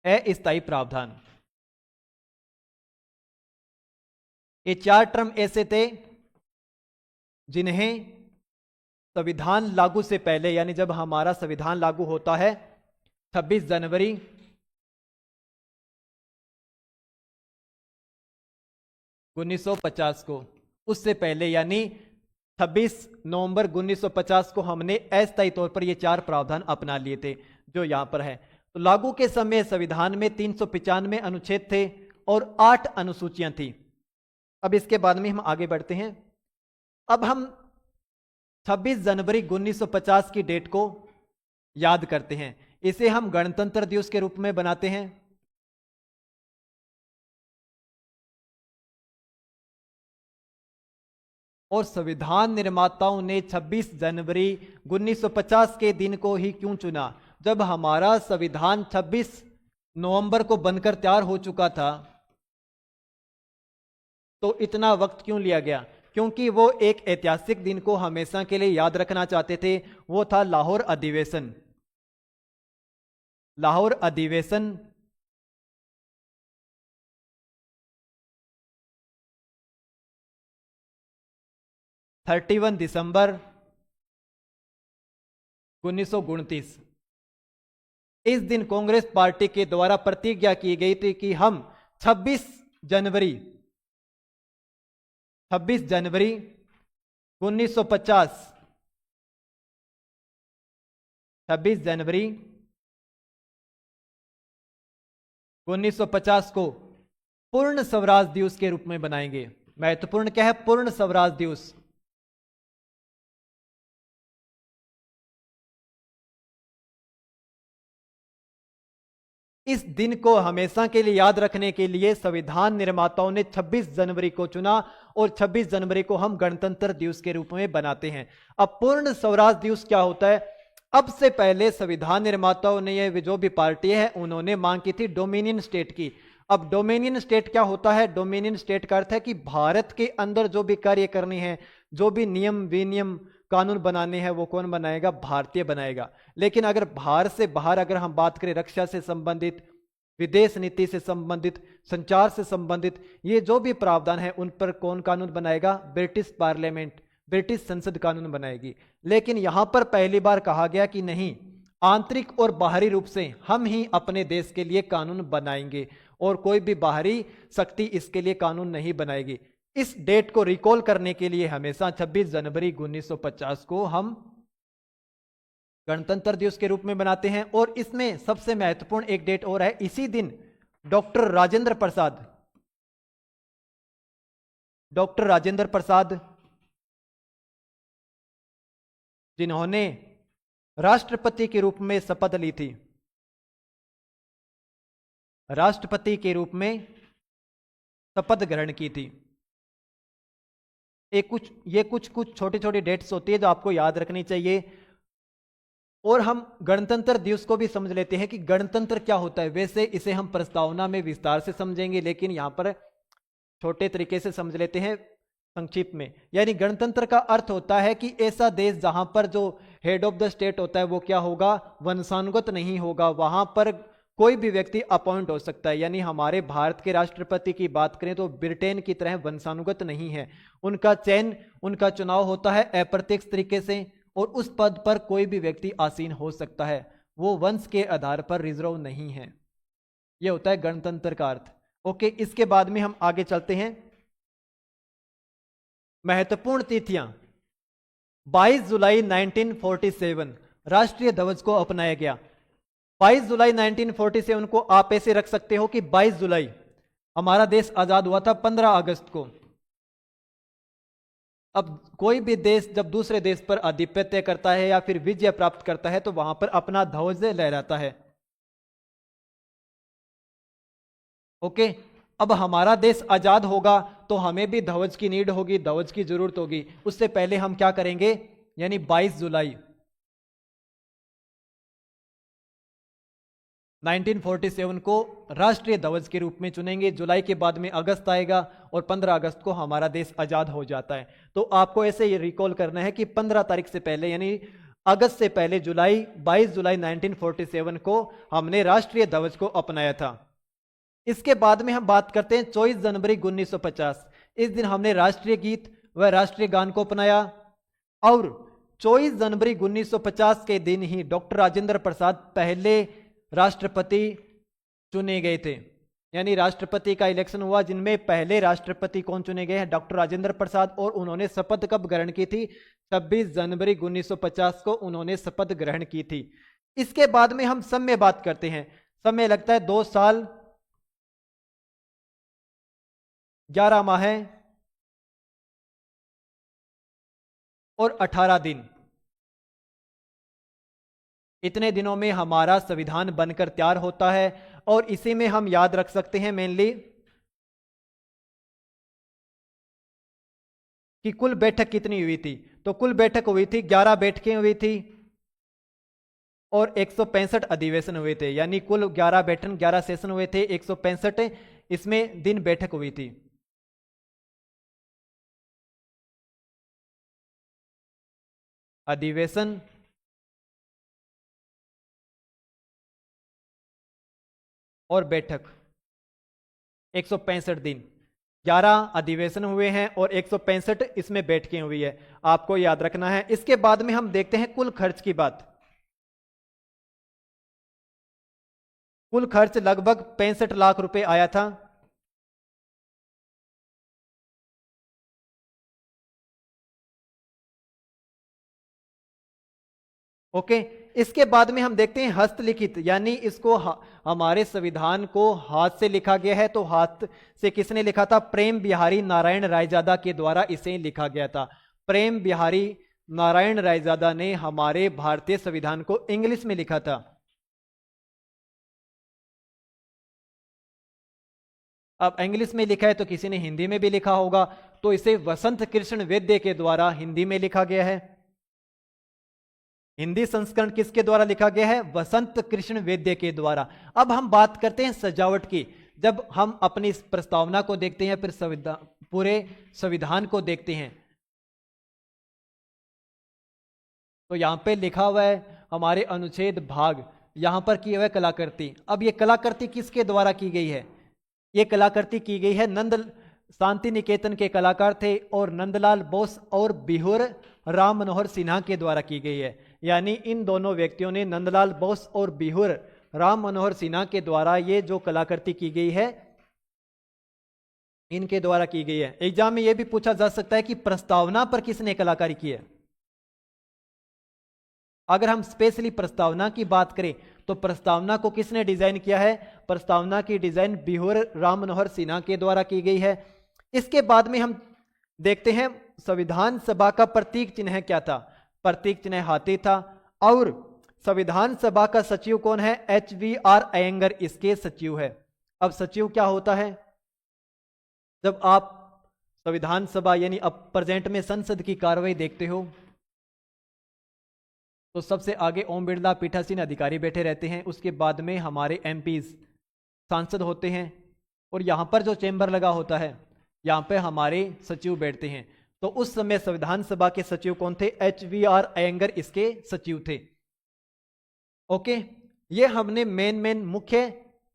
अस्थायी प्रावधान। ये 4 टर्म ऐसे थे जिन्हें संविधान लागू से पहले, यानी जब हमारा संविधान लागू होता है 26 जनवरी 1950 को, उससे पहले यानी 26 नवंबर 1950 को हमने अस्थायी तौर पर ये 4 प्रावधान अपना लिए थे जो यहां पर है। तो लागू के समय संविधान में 395 अनुच्छेद थे और 8 अनुसूचियां थी। अब इसके बाद में हम आगे बढ़ते हैं। अब हम 26 जनवरी 1950 की डेट को याद करते हैं। इसे हम गणतंत्र दिवस के रूप में बनाते हैं। और संविधान निर्माताओं ने 26 जनवरी 1950 के दिन को ही क्यों चुना? जब हमारा संविधान 26 नवंबर को बनकर तैयार हो चुका था तो इतना वक्त क्यों लिया गया? क्योंकि वो एक ऐतिहासिक दिन को हमेशा के लिए याद रखना चाहते थे। वो था लाहौर अधिवेशन। लाहौर अधिवेशन 31 दिसंबर 1929। इस दिन कांग्रेस पार्टी के द्वारा प्रतिज्ञा की गई थी कि हम 26 जनवरी 1950 26 जनवरी 1950 को पूर्ण स्वराज दिवस के रूप में बनाएंगे। महत्वपूर्ण क्या है? पूर्ण स्वराज दिवस। इस दिन को हमेशा के लिए याद रखने के लिए संविधान निर्माताओं ने 26 जनवरी को चुना और 26 जनवरी को हम गणतंत्र दिवस के रूप में बनाते हैं। अब पूर्ण स्वराज दिवस क्या होता है? अब से पहले संविधान निर्माताओं ने, ये जो भी पार्टी है, उन्होंने मांग की थी डोमिनियन स्टेट की। अब डोमिनियन स्टेट क्या होता है? डोमिनियन स्टेट का अर्थ है कि भारत के अंदर जो भी कार्य करने हैं, जो भी नियम विनियम कानून बनाने हैं, वो कौन बनाएगा? भारतीय बनाएगा। लेकिन अगर भारत से बाहर अगर हम बात करें, रक्षा से संबंधित, विदेश नीति से संबंधित, संचार से संबंधित, ये जो भी प्रावधान है उन पर कौन कानून बनाएगा? ब्रिटिश पार्लियामेंट, ब्रिटिश संसद कानून बनाएगी। लेकिन यहां पर पहली बार कहा गया कि नहीं, आंतरिक और बाहरी रूप से हम ही अपने देश के लिए कानून बनाएंगे और कोई भी बाहरी शक्ति इसके लिए कानून नहीं बनाएगी। इस डेट को रिकॉल करने के लिए हमेशा 26 जनवरी 1950 को हम गणतंत्र दिवस के रूप में बनाते हैं। और इसमें सबसे महत्वपूर्ण एक डेट और है। इसी दिन डॉक्टर राजेंद्र प्रसाद जिन्होंने राष्ट्रपति के रूप में शपथ ली थी, राष्ट्रपति के रूप में शपथ ग्रहण की थी। ये कुछ छोटी छोटी डेट्स होती है जो आपको याद रखनी चाहिए। और हम गणतंत्र दिवस को भी समझ लेते हैं कि गणतंत्र क्या होता है। वैसे इसे हम प्रस्तावना में विस्तार से समझेंगे, लेकिन यहां पर छोटे तरीके से समझ लेते हैं संक्षिप्त में। यानी गणतंत्र का अर्थ होता है कि ऐसा देश जहां पर जो हेड ऑफ द स्टेट होता है वो क्या होगा? वंशानुगत नहीं होगा। वहां पर कोई भी व्यक्ति अपॉइंट हो सकता है। यानी हमारे भारत के राष्ट्रपति की बात करें तो ब्रिटेन की तरह वंशानुगत नहीं है। उनका चयन, उनका चुनाव होता है अप्रत्यक्ष तरीके से और उस पद पर कोई भी व्यक्ति आसीन हो सकता है। वो वंश के आधार पर रिजर्व नहीं है। यह होता है गणतंत्र का अर्थ। ओके, इसके बाद में हम आगे चलते हैं। महत्वपूर्ण तिथियां। 22 जुलाई 1947 राष्ट्रीय ध्वज को अपनाया गया। 22 जुलाई 1947 को आप ऐसे रख सकते हो कि 22 जुलाई हमारा देश आजाद हुआ था 15 अगस्त को। अब कोई भी देश जब दूसरे देश पर आधिपत्य करता है या फिर विजय प्राप्त करता है तो वहां पर अपना ध्वज लहराता है। ओके, अब हमारा देश आजाद होगा तो हमें भी ध्वज की नीड होगी, ध्वज की जरूरत होगी। उससे पहले हम क्या करेंगे? यानी 22 जुलाई 1947 को राष्ट्रीय ध्वज के रूप में चुनेंगे। जुलाई के बाद में अगस्त आएगा और 15 अगस्त को हमारा देश आजाद हो जाता है। तो आपको ऐसे ये रिकॉल करना है कि 15 तारीख से पहले यानी अगस्त से पहले 22 जुलाई 1947 को हमने राष्ट्रीय ध्वज को अपनाया था। इसके बाद में हम बात करते हैं 24 जनवरी 1950। इस दिन हमने राष्ट्रीय गीत व राष्ट्रीय गान को अपनाया। और 24 जनवरी 1950 के दिन ही डॉक्टर राजेंद्र प्रसाद पहले राष्ट्रपति चुने गए थे। यानी राष्ट्रपति का इलेक्शन हुआ जिनमें पहले राष्ट्रपति कौन चुने गए हैं? डॉक्टर राजेंद्र प्रसाद। और उन्होंने शपथ कब ग्रहण की थी? 26 जनवरी 1950 को उन्होंने शपथ ग्रहण की थी। इसके बाद में हम समय बात करते हैं। समय लगता है 2 साल 11 माह और 18 दिन। इतने दिनों में हमारा संविधान बनकर तैयार होता है। और इसी में हम याद रख सकते हैं मेनली कि कुल बैठक कितनी हुई थी। तो कुल बैठक हुई थी 11 बैठकें हुई थी और 165 अधिवेशन हुए थे। यानी कुल 11 बैठक 11 सेशन हुए थे, 165 इसमें दिन बैठक हुई थी। अधिवेशन और बैठक 165 दिन, 11 अधिवेशन हुए हैं और 165 इसमें बैठकें हुई है, आपको याद रखना है। इसके बाद में हम देखते हैं कुल खर्च की बात। कुल खर्च लगभग 65 लाख रुपए आया था। ओके। इसके बाद में हम देखते हैं हस्तलिखित, यानी इसको हमारे संविधान को हाथ से लिखा गया है। तो हाथ से किसने लिखा था? प्रेम बिहारी नारायण रायजादा के द्वारा इसे लिखा गया था। प्रेम बिहारी नारायण रायजादा ने हमारे भारतीय संविधान को इंग्लिश में लिखा था। अब इंग्लिश में लिखा है तो किसी ने हिंदी में भी लिखा होगा, तो इसे वसंत कृष्ण वैद्य के द्वारा हिंदी में लिखा गया है। हिंदी संस्करण किसके द्वारा लिखा गया है? वसंत कृष्ण वैद्य के द्वारा। अब हम बात करते हैं सजावट की। जब हम अपनी इस प्रस्तावना को देखते हैं, फिर पूरे संविधान को देखते हैं, तो यहां पे लिखा हुआ है हमारे अनुच्छेद भाग, यहां पर की हुआ है कलाकृति। अब ये कलाकृति किसके द्वारा की गई है? ये कलाकृति की गई है नंद शांति निकेतन के कलाकार थे और नंदलाल बोस और बिहुर राम मनोहर सिन्हा के द्वारा की गई है। यानी इन दोनों व्यक्तियों ने, नंदलाल बोस और बिहुर राम मनोहर सिन्हा के द्वारा ये जो कलाकृति की गई है, इनके द्वारा की गई है। एग्जाम में यह भी पूछा जा सकता है कि प्रस्तावना पर किसने कलाकारी की है। अगर हम स्पेशली प्रस्तावना की बात करें तो प्रस्तावना को किसने डिजाइन किया है? प्रस्तावना की डिजाइन बिहुर राम मनोहर सिन्हा के द्वारा की गई है। इसके बाद में हम देखते हैं संविधान सभा का प्रतीक चिन्ह क्या था? प्रतीक चिन्ह हाथी था। और संविधान सभा का सचिव कौन है? HVR अयंगर इसके सचिव है। अब सचिव क्या होता है? जब आप संविधान सभा यानी अब प्रेजेंट में संसद की कार्रवाई देखते हो तो सबसे आगे ओम बिरला पीठासीन अधिकारी बैठे रहते हैं। उसके बाद में हमारे MPs सांसद होते हैं और यहाँ पर जो चेंबर लगा होता है यहाँ पे हमारे सचिव बैठते हैं। तो उस समय संविधान सभा के सचिव कौन थे? HVR अयंगर इसके सचिव थे। ओके, ये हमने मेन मुख्य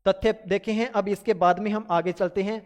तथ्य देखे हैं। अब इसके बाद में हम आगे चलते हैं।